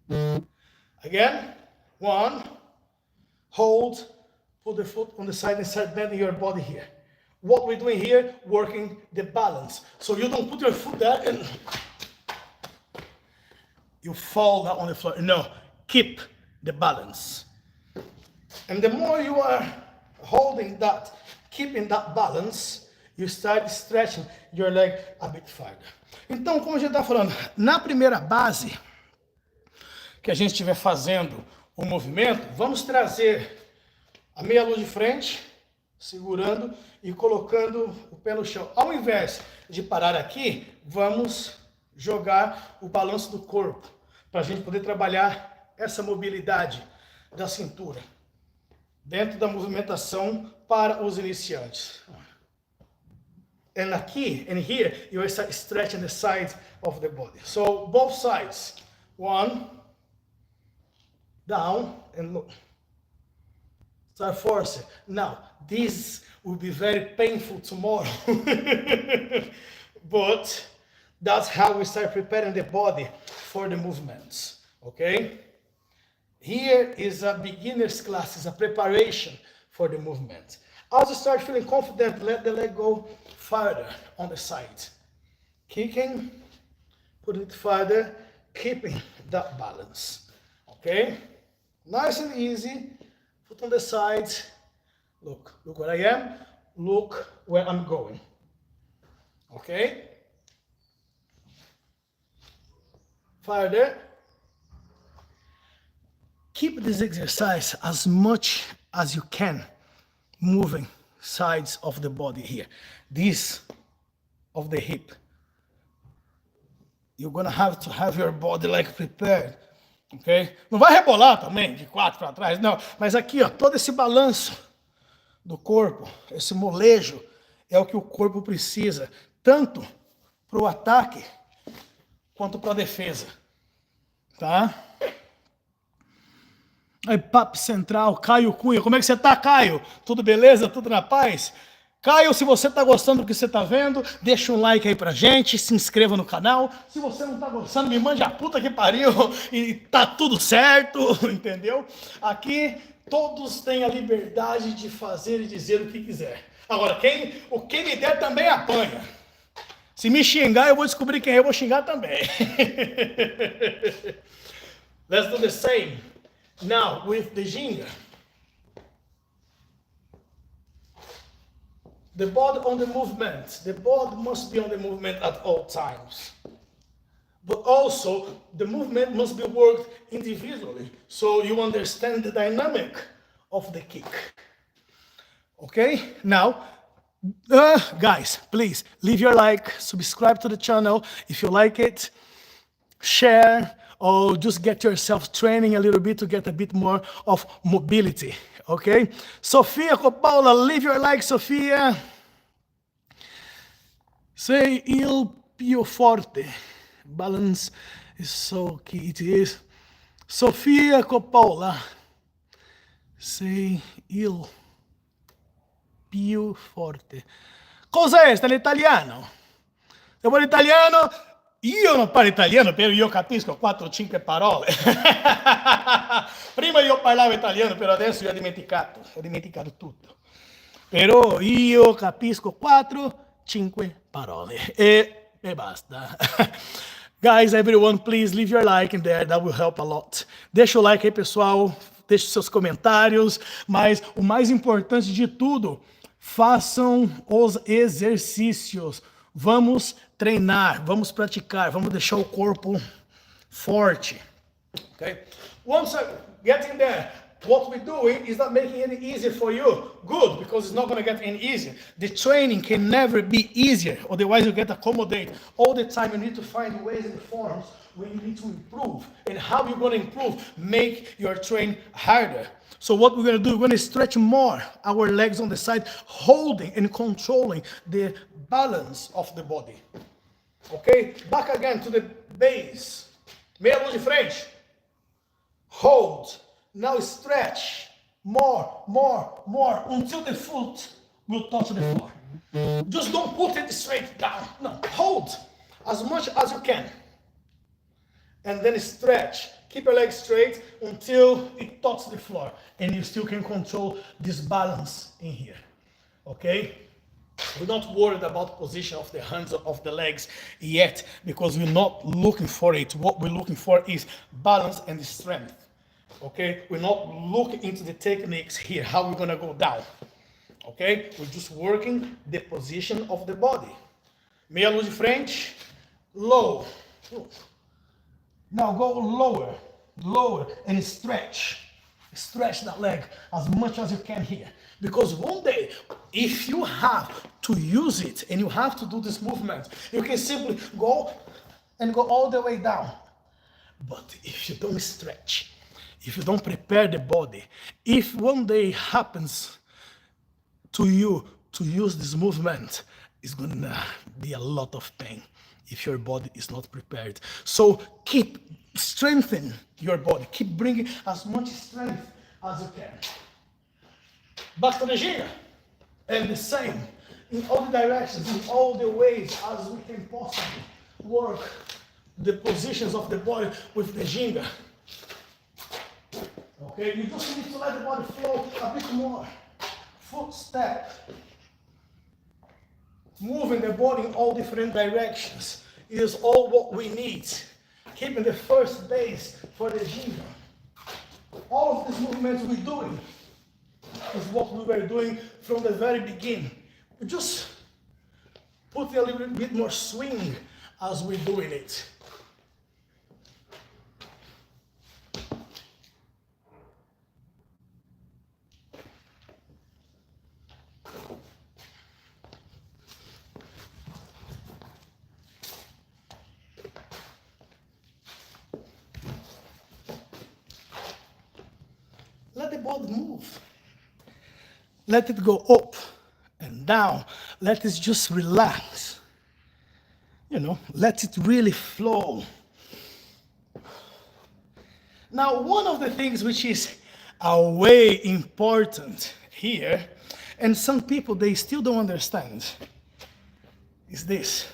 here. Again, 1, hold, put the foot on the side and start bending your body here. What we're doing here, working the balance. So you don't put your foot there and you fall down on the floor. No, keep the balance. And the more you are holding that, keeping that balance, you start stretching your leg a bit farther. Então, como a gente está falando, na primeira base que a gente estiver fazendo o movimento, vamos trazer a meia lua de frente, segurando e colocando o pé no chão. Ao invés de parar aqui, vamos jogar o balanço do corpo, para a gente poder trabalhar essa mobilidade da cintura, dentro da movimentação para os iniciantes. And aqui, and here, you start stretching the sides of the body. So, both sides. 1, down, and look. Start forcing. Now, this will be very painful tomorrow. But that's how we start preparing the body for the movements. Okay? Here is a beginner's class, it's a preparation for the movement. As you start feeling confident, let the leg go farther on the side. Kicking, put it farther, keeping that balance. Okay? Nice and easy. Foot on the side. Look where I am. Look where I'm going. Okay? Farther. Keep this exercise as much as you can, moving sides of the body here. This of the hip. You're gonna have to have your body like prepared. Ok? Não vai rebolar também de 4 para trás, não. Mas aqui, ó, todo esse balanço do corpo, esse molejo, é o que o corpo precisa, tanto para o ataque quanto para a defesa. Tá? Aí, papo central, Caio Cunha. Como é que você tá, Caio? Tudo beleza? Tudo na paz? Caio, se você tá gostando do que você tá vendo, deixa um like aí pra gente, se inscreva no canal. Se você não tá gostando, me mande a puta que pariu e tá tudo certo, entendeu? Aqui, todos têm a liberdade de fazer e dizer o que quiser. Agora, o quem me der também apanha. Se me xingar, eu vou descobrir quem é, eu vou xingar também. Let's do the same now with the Jinga. The body on the movement. The body must be on the movement at all times. But also, the movement must be worked individually, so you understand the dynamic of the kick. Okay? Now, Guys, please leave your like, subscribe to the channel if you like it, share, or just get yourself training a little bit to get a bit more of mobility, okay? Sofia Coppola, leave your like, Sofia. Say il più forte. Balance is so key. It is. Sofia Coppola. Sei il più forte. Cos'è? Sta in italiano? Se vuoi italiano, io non parlo italiano, però io capisco 4-5 parole. Prima io parlavo italiano, però adesso io ho dimenticato tutto. Però io capisco 4-5 parole e basta. Guys, everyone, please leave your like in there, that will help a lot. Deixa o like aí, pessoal, deixe seus comentários, mas o mais importante de tudo, façam os exercícios. Vamos treinar, vamos praticar, vamos deixar o corpo forte. Okay? Once I get in there, what we're doing is not making it any easier for you. Good, because it's not going to get any easier. The training can never be easier, otherwise you get accommodated. All the time you need to find ways and forms where you need to improve. And how you're going to improve, make your training harder. So what we're going to do, we're going to stretch more our legs on the side, holding and controlling the balance of the body. Okay? Back again to the base. Meia luz de frente. Hold. Now stretch. More, more, more, until the foot will touch the floor. Just don't put it straight down. No, hold as much as you can. And then stretch. Keep your legs straight until it touches the floor. And you still can control this balance in here. Okay? We're not worried about position of the hands or of the legs yet, because we're not looking for it. What we're looking for is balance and strength. Okay? We're not looking into the techniques here, how we're going to go down. Okay? We're just working the position of the body. Meia luz de frente, low. Now go lower, lower, and stretch. Stretch that leg as much as you can here. Because one day, if you have to use it and you have to do this movement, you can simply go and go all the way down. But if you don't stretch, if you don't prepare the body, if one day happens to you to use this movement, it's gonna be a lot of pain if your body is not prepared. So keep strengthening your body. Keep bringing as much strength as you can. Back to the Jinga. And the same, in all the directions, in all the ways as we can possibly work the positions of the body with the Jinga. Okay, you just need to let the body flow a bit more. Footstep. Moving the body in all different directions is all what we need. Keeping the first base for the Jinga. All of these movements we're doing is what we were doing from the very beginning. We just put a little bit more swing as we're doing it. Let the body move. Let it go up and down. Let it just relax. You know, let it really flow. Now, one of the things which is a way important here, and some people, they still don't understand, is this.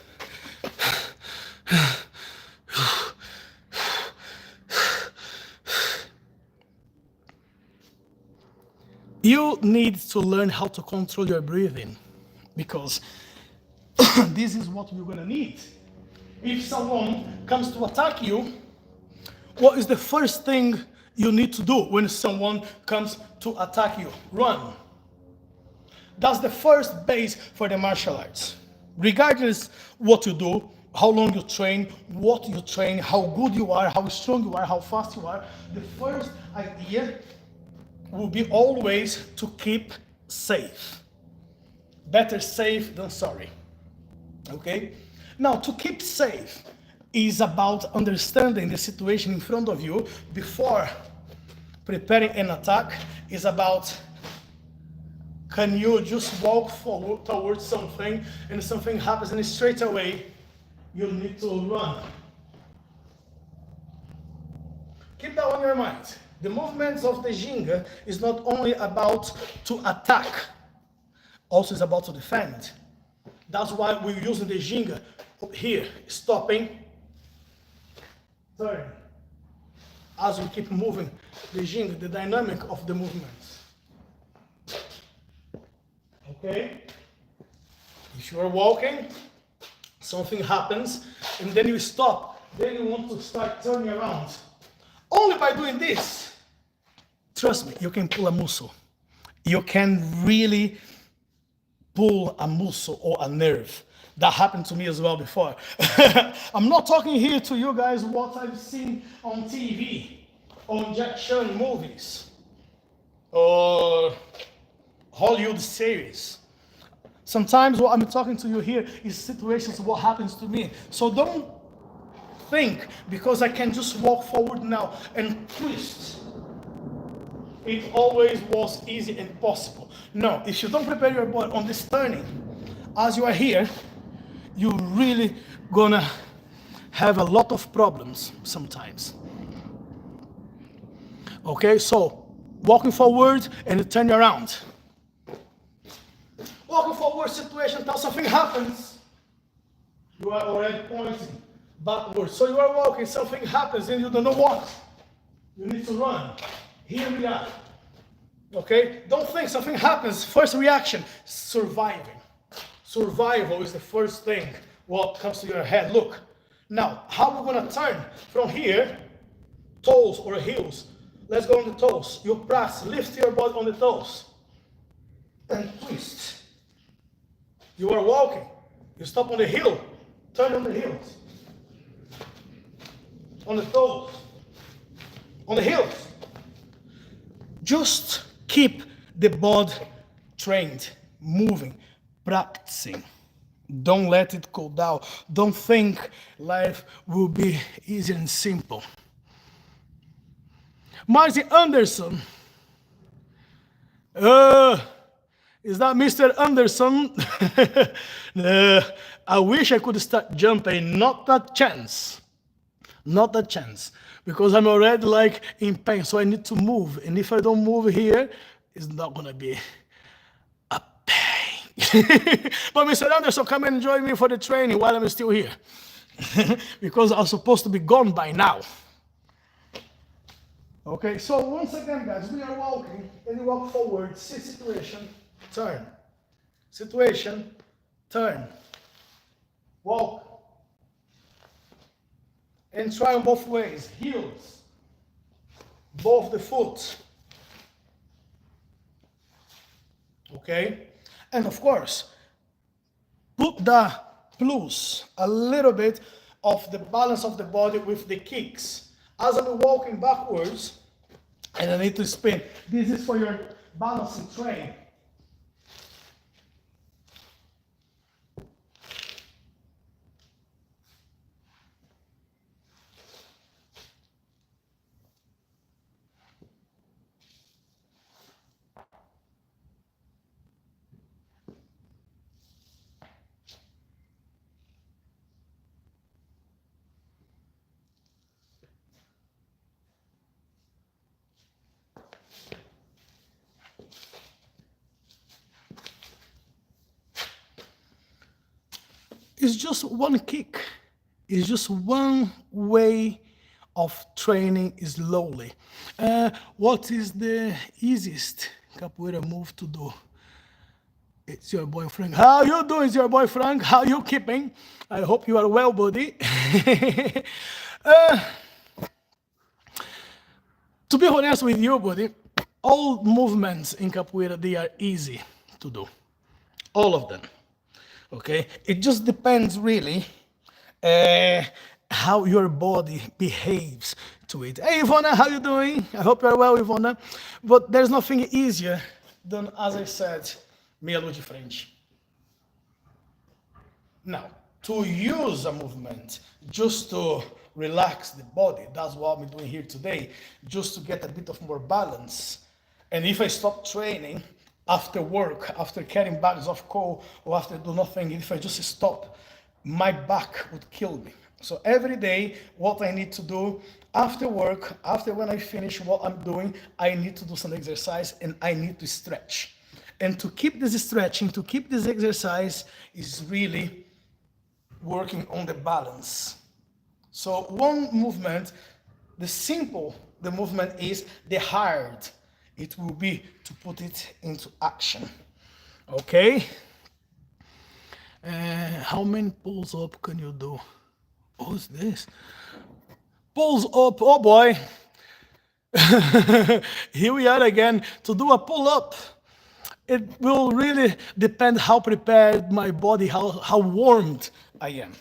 You need to learn how to control your breathing, because this is what you're going to need. If someone comes to attack you, what is the first thing you need to do when someone comes to attack you? Run. That's the first base for the martial arts. Regardless what you do, how long you train, what you train, how good you are, how strong you are, how fast you are, the first idea will be always to keep safe. Better safe than sorry. Okay? Now, to keep safe is about understanding the situation in front of you before preparing an attack. Is about, can you just walk forward towards something and something happens and straight away you need to run. Keep that on your mind. The movements of the Jinga is not only about to attack, also is about to defend. That's why we're using the Jinga here, stopping, turn. As we keep moving the Jinga, the dynamic of the movements. Okay? If you are walking, something happens, and then you stop, then you want to start turning around. Only by doing this, trust me, you can pull a muscle. You can really pull a muscle or a nerve. That happened to me as well before. I'm not talking here to you guys what I've seen on TV, on Jack Chan movies, or Hollywood series. Sometimes what I'm talking to you here is situations what happens to me. So don't think because I can just walk forward now and twist. It always was easy and possible. No, if you don't prepare your body on this turning, as you are here, you're really gonna have a lot of problems sometimes. Okay, so walking forward and turn around. Walking forward situation until something happens. You are already pointing backwards. So you are walking, something happens and you don't know what. You need to run. Here we are. Okay? Don't think something happens. First reaction, surviving. Survival is the first thing what comes to your head. Look, now, how are we going to turn from here, toes or heels? Let's go on the toes. You press, lift your body on the toes and twist. You are walking. You stop on the heel, turn on the heels. On the toes, on the heels. Just keep the body trained, moving, practicing. Don't let it go down. Don't think life will be easy and simple. Marcy Anderson. Is that Mr. Anderson? I wish I could start jumping. Not that chance. Not a chance. Because I'm already like in pain, so I need to move. And if I don't move here, it's not going to be a pain. But Mr. Anderson, come and join me for the training while I'm still here. Because I'm supposed to be gone by now. Okay, so once again, guys, we are walking, and you walk forward, see situation, turn. Situation, turn. Walk. And try on both ways, heels, both the foot. Okay? And of course, put the plus, a little bit of the balance of the body with the kicks. As I'm walking backwards, and I need to spin, this is for your balancing train. It's just one kick. It's just one way of training slowly. What is the easiest capoeira move to do? It's your boy Frank. How you doing? It's your boy Frank. How you keeping? I hope you are well, buddy. To be honest with you, buddy, all movements in capoeira, they are easy to do. All of them. Okay? It just depends really how your body behaves to it. Hey, Ivona, how you doing? I hope you're well, Ivona. But there's nothing easier than, as I said, meia lua de frente. Now, to use a movement just to relax the body, that's what I'm doing here today, just to get a bit of more balance. And if I stop training after work, after carrying bags of coal, or after do nothing, if I just stop, my back would kill me. So every day, what I need to do after work, after when I finish what I'm doing, I need to do some exercise and I need to stretch. And to keep this stretching, to keep this exercise is really working on the balance. So one movement, the movement is. The hard, it will be to put it into action. Okay? How many pulls up can you do? What's this? Pulls up, oh boy. Here we are again to do a pull up. It will really depend how prepared my body, how warmed I am.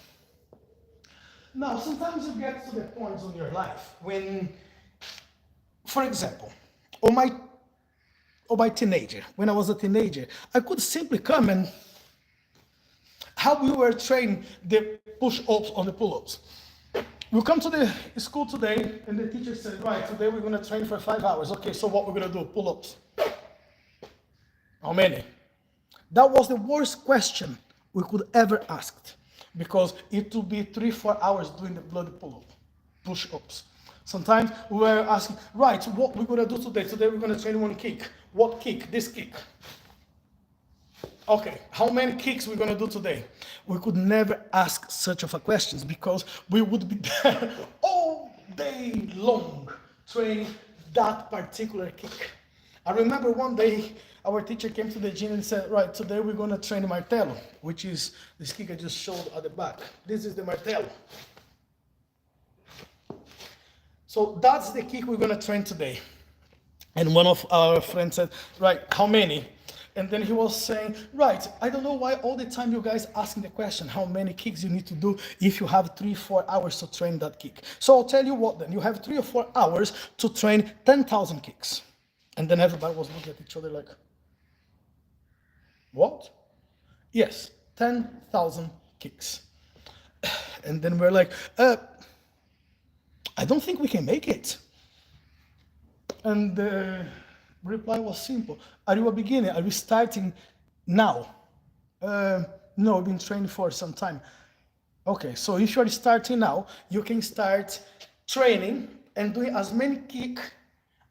Now, sometimes you get to the points in your life when, for example, on my teenager, when I was a teenager, I could simply come and how we were trained the push-ups on the pull-ups. We come to the school today and the teacher said, right, today we're going to train for 5 hours. Okay, so what we're going to do? Pull-ups. How many? That was the worst question we could ever ask, because it would be 3-4 hours doing the bloody pull-up, push-ups. Sometimes we were asking, right, what we're going to do today? Today we're going to train one kick. What kick? This kick. Okay, how many kicks we're going to do today? We could never ask such of a questions because we would be there all day long training that particular kick. I remember one day our teacher came to the gym and said, right, today we're going to train the martello, which is this kick I just showed at the back. This is the martello. So that's the kick we're going to train today. And one of our friends said, right, how many? And then he was saying, right, I don't know why all the time you guys asking the question, how many kicks you need to do if you have 3-4 hours to train that kick. So I'll tell you what then, you have 3 or 4 hours to train 10,000 kicks. And then everybody was looking at each other like, what? Yes, 10,000 kicks. And then we're like, I don't think we can make it. And the reply was simple. Are you a beginner? Are you starting now? No, I've been training for some time. Okay, so if you're starting now, you can start training and doing as many kicks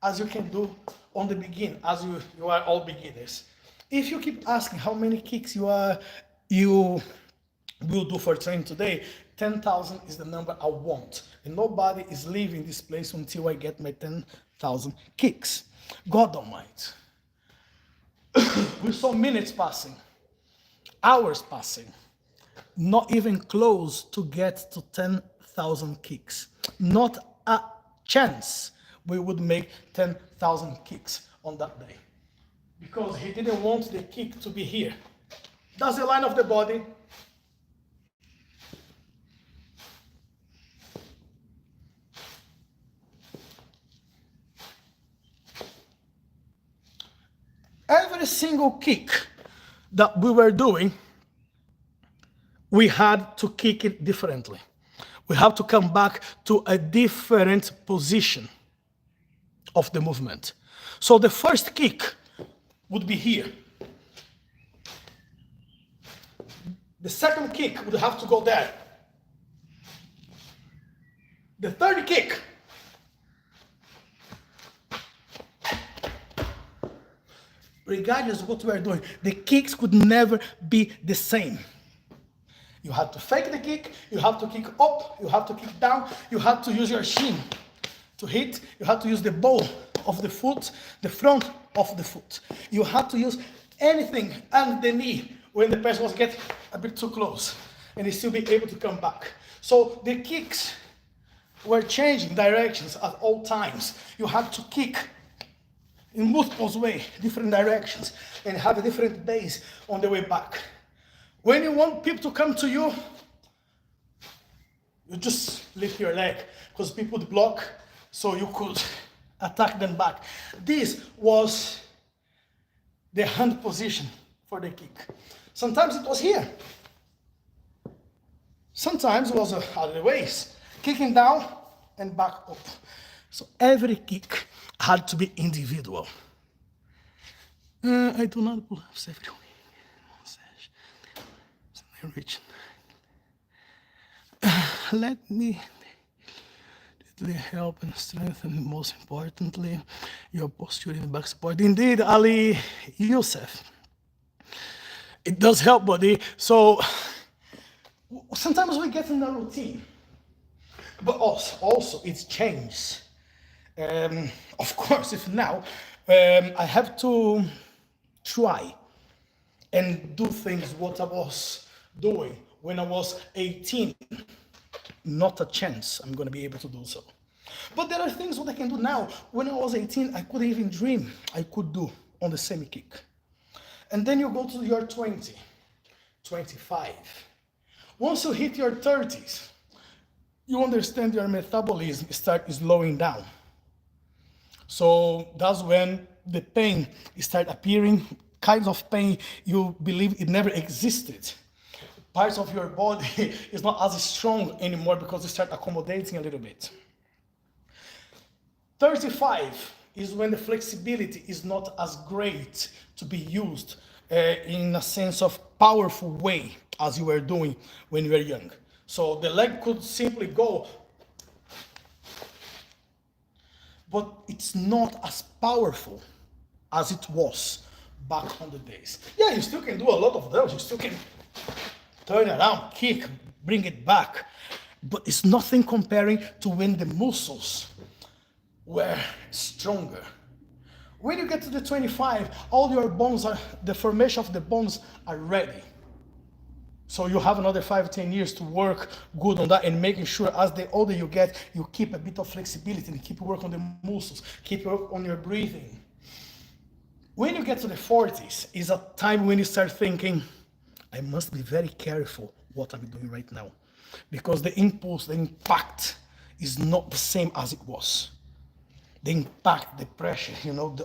as you can do on the beginning, as you are all beginners. If you keep asking how many kicks you will do for training today, 10,000 is the number I want. And nobody is leaving this place until I get my 10,000 kicks. God Almighty. We saw minutes passing, hours passing, not even close to get to 10,000 kicks. Not a chance we would make 10,000 kicks on that day. Because he didn't want the kick to be here. That's the line of the body. Every single kick that we were doing, we had to kick it differently. We have to come back to a different position of the movement. So the first kick would be here. The second kick would have to go there. The third kick regardless of what we are doing, the kicks could never be the same. You have to fake the kick, you have to kick up, you have to kick down, you have to use your shin to hit, you have to use the ball of the foot, the front of the foot. You have to use anything and the knee when the person was getting a bit too close and he still be able to come back. So the kicks were changing directions at all times. You have to kick in multiple ways, different directions, and have a different base on the way back. When you want people to come to you, you just lift your leg, because people would block, so you could attack them back. This was the hand position for the kick. Sometimes it was here. Sometimes it was other ways, kicking down and back up. So every kick had to be individual. I do not pull ups every week. Let me help and strengthen, most importantly, your posture and back support. Indeed, Ali Youssef. It does help, buddy. So sometimes we get in a routine, but also it's changed. Of course, if now I have to try and do things what I was doing when I was 18, not a chance I'm going to be able to do so. But there are things what I can do now. When I was 18, I couldn't even dream I could do on the semi kick. And then you go to your 20, 25. Once you hit your 30s, you understand your metabolism starts slowing down. So that's when the pain start appearing, kinds of pain you believe it never existed. Parts of your body is not as strong anymore because you start accommodating a little bit. 35 is when the flexibility is not as great to be used in a sense of powerful way as you were doing when you were young. So the leg could simply go, but it's not as powerful as it was back on the days. Yeah, you still can do a lot of those. You still can turn around, kick, bring it back. But it's nothing comparing to when the muscles were stronger. When you get to the 25, all your bones are, the formation of the bones are ready. So you have another 5-10 years to work good on that and making sure as the older you get, you keep a bit of flexibility and keep work on the muscles, keep work on your breathing. When you get to the 40s, is a time when you start thinking, I must be very careful what I'm doing right now. Because the impulse, the impact is not the same as it was. The impact, the pressure,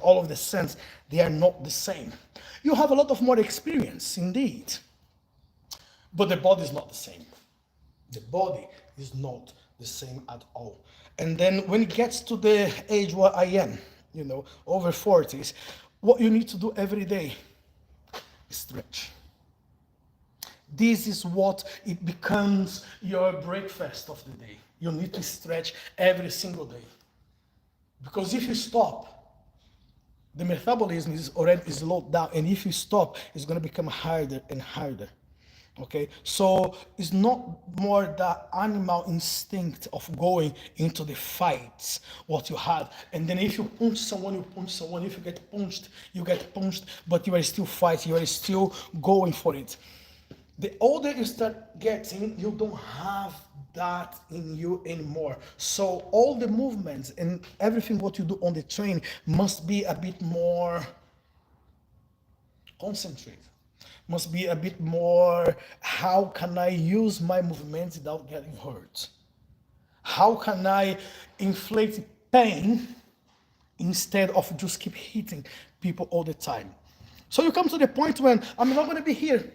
all of the sense, they are not the same. You have a lot of more experience, indeed. But the body is not the same. The body is not the same at all. And then when it gets to the age where I am, over 40s, what you need to do every day is stretch. This is what it becomes your breakfast of the day. You need to stretch every single day. Because if you stop, the metabolism is already slowed down. And if you stop, it's going to become harder and harder. Okay, so it's not more the animal instinct of going into the fights, what you have. And then if you punch someone, you punch someone. If you get punched, you get punched, but you are still fighting, you are still going for it. The older you start getting, you don't have that in you anymore. So all the movements and everything what you do on the train must be a bit more concentrated. Must be a bit more, how can I use my movements without getting hurt? How can I inflate pain instead of just keep hitting people all the time? So you come to the point when I'm not going to be here.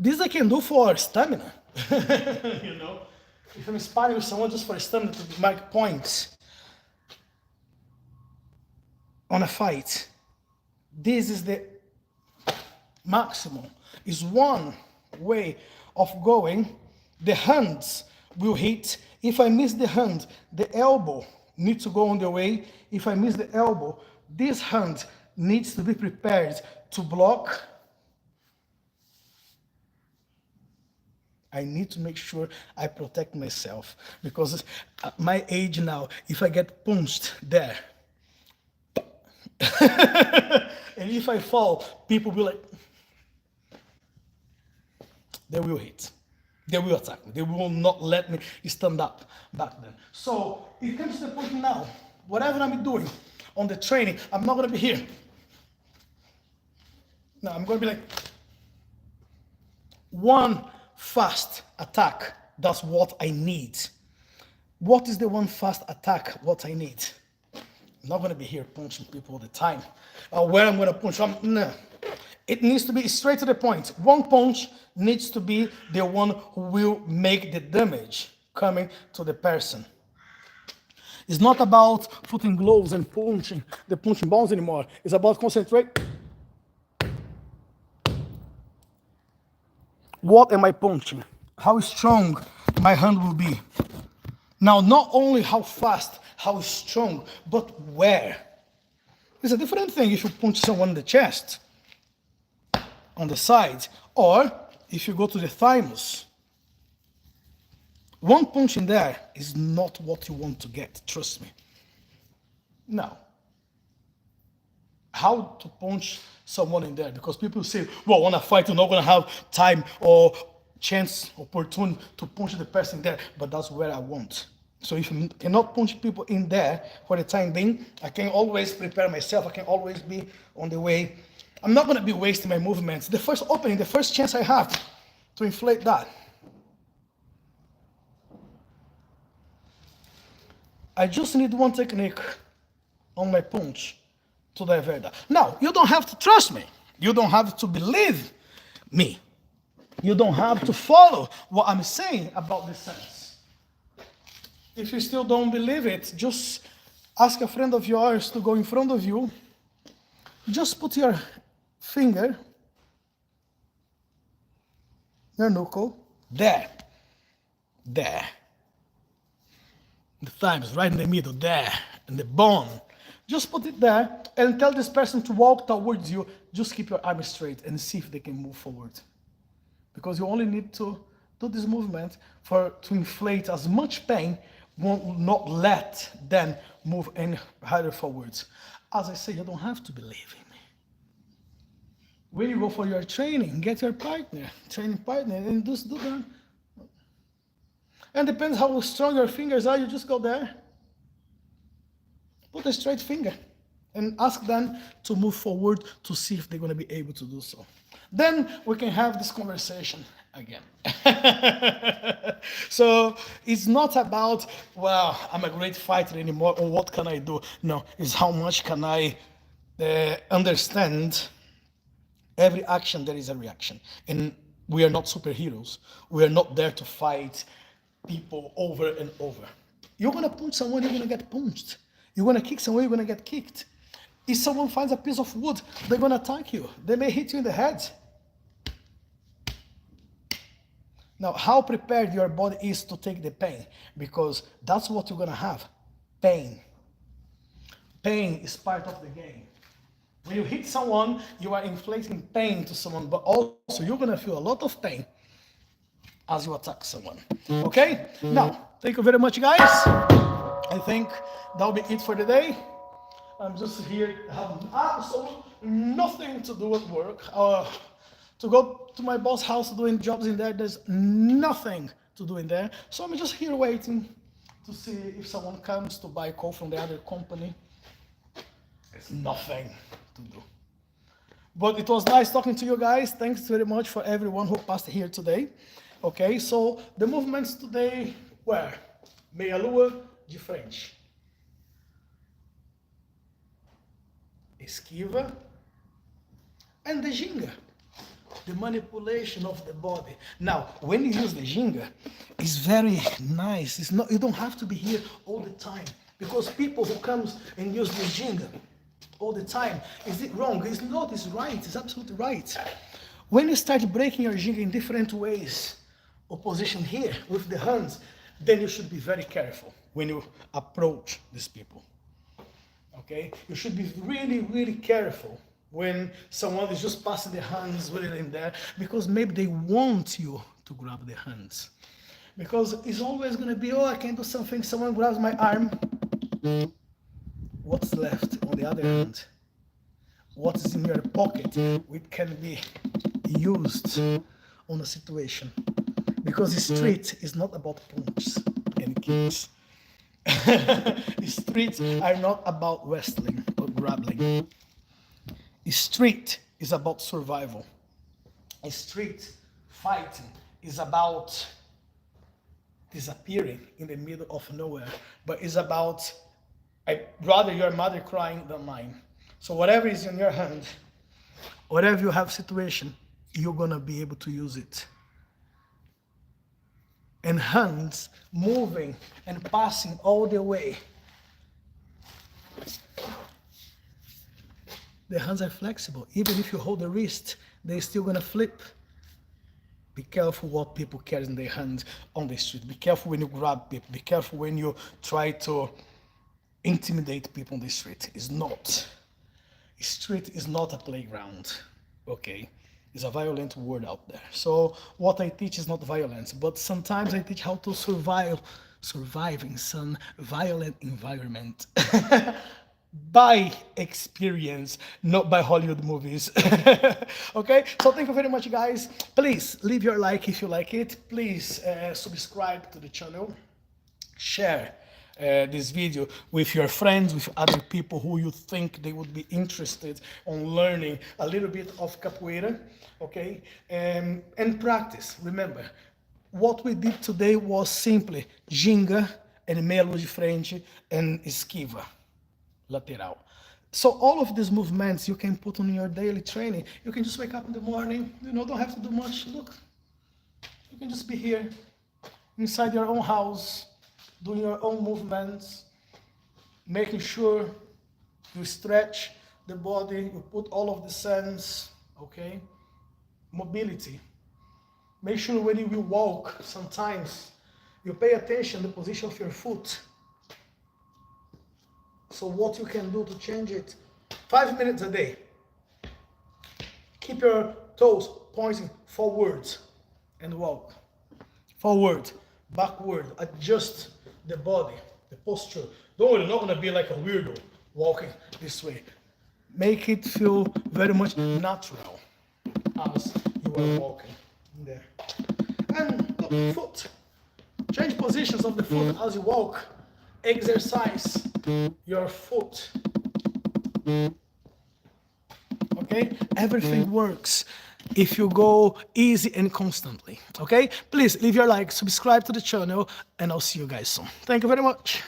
This I can do for stamina. If I'm sparring with someone just for stamina to mark points on a fight, this is the maximum. Is one way of going. The hands will hit. If I miss the hand, the elbow needs to go on the way. If I miss the elbow, this hand needs to be prepared to block. I need to make sure I protect myself because at my age now, if I get punched there, and if I fall, people will they will hit. They will attack me. They will not let me stand up back then. So it comes to the point now, whatever I'm doing on the training, I'm not going to be here. No, I'm going to be like one fast attack, that's what I need. What is the one fast attack, what I need? I'm not going to be here punching people all the time. Where I'm going to punch, no. It needs to be straight to the point. One punch needs to be the one who will make the damage coming to the person. It's not about putting gloves and punching the punching balls anymore. It's about concentrate. What am I punching? How strong my hand will be. Now, not only how fast, how strong, but where. It's a different thing if you punch someone in the chest, on the side, or if you go to the thymus. One punch in there is not what you want to get, trust me. No. How to punch someone in there? Because people say, well, on a fight, you're not going to have time or chance, opportunity to punch the person there, but that's where I want. So if you cannot punch people in there for the time being, I can always prepare myself. I can always be on the way. I'm not going to be wasting my movements. The first opening, the first chance I have to inflate that. I just need one technique on my punch to divert that. Now, you don't have to trust me. You don't have to believe me. You don't have to follow what I'm saying about this sense. If you still don't believe it, just ask a friend of yours to go in front of you. Just put your finger, your knuckle, there. The thumbs right in the middle, there, and the bone. Just put it there and tell this person to walk towards you. Just keep your arm straight and see if they can move forward. Because you only need to do this movement to inflate as much pain, will not let them move any harder forwards. As I say, you don't have to believe in me. When you go for your training, get your training partner, and just do that. And depends how strong your fingers are, you just go there. Put a straight finger and ask them to move forward to see if they're going to be able to do so. Then we can have this conversation again. So it's not about, well, I'm a great fighter anymore, or what can I do? No, it's how much can I understand every action there is a reaction. And we are not superheroes. We are not there to fight people over and over. You're going to punch someone, you're going to get punched. You're going to kick someone, you're going to get kicked. If someone finds a piece of wood, they're going to attack you. They may hit you in the head. Now, how prepared your body is to take the pain? Because that's what you're going to have, pain. Pain is part of the game. When you hit someone, you are inflicting pain to someone, but also you're going to feel a lot of pain as you attack someone. Okay? Now, thank you very much, guys. I think that'll be it for today. I'm just here having absolutely nothing to do at work. To go to my boss' house doing jobs in there, there's nothing to do in there. So I'm just here waiting to see if someone comes to buy coal from the other company. There's nothing to do. But it was nice talking to you guys. Thanks very much for everyone who passed here today. Okay, so the movements today were meia lua de frente, esquiva, and the Jinga, the manipulation of the body. Now, when you use the Jinga, it's very nice. It's not, you don't have to be here all the time, because people who comes and use the Jinga all the time, is it wrong? It's not, it's right, it's absolutely right. When you start breaking your Jinga in different ways, or position here with the hands, then you should be very careful when you approach these people. Okay? You should be really, really careful when someone is just passing their hands with it in there, because maybe they want you to grab their hands. Because it's always going to be, oh, I can do something, someone grabs my arm. What's left on the other hand? What is in your pocket, which can be used on a situation. Because the street is not about punches and kicks. Streets are not about wrestling or grappling. The street is about survival. A street fighting is about disappearing in the middle of nowhere, but it's about, I'd rather your mother crying than mine. So whatever is in your hand, whatever you have situation, you're gonna be able to use it. And hands moving and passing all the way. The hands are flexible. Even if you hold the wrist, they're still gonna flip. Be careful what people carry in their hands on the street. Be careful when you grab people. Be careful when you try to intimidate people on the street. It's not. Street is not a playground, okay? It's a violent word out there. So what I teach is not violence, but sometimes I teach how to survive in some violent environment. By experience, not by Hollywood movies. Okay, so thank you very much, guys. Please leave your like if you like it. Please subscribe to the channel. Share this video with your friends, with other people who you think they would be interested on learning a little bit of capoeira. Okay, and practice. Remember, what we did today was simply Jinga and meia de frente and esquiva. Lateral. So all of these movements you can put on your daily training. You can just wake up in the morning, don't have to do much. Look, you can just be here inside your own house, doing your own movements, making sure you stretch the body, you put all of the sense, okay? Mobility. Make sure when you will walk, sometimes you pay attention to the position of your foot. So what you can do to change it, 5 minutes a day. Keep your toes pointing forward and walk. Forward, backward, adjust the body, the posture. Don't worry, you're not gonna be like a weirdo walking this way. Make it feel very much natural as you are walking there. And look, foot. Change positions of the foot as you walk. Exercise your foot. Okay, everything works if you go easy and constantly. Okay, please leave your like, subscribe to the channel, and I'll see you guys soon. Thank you very much.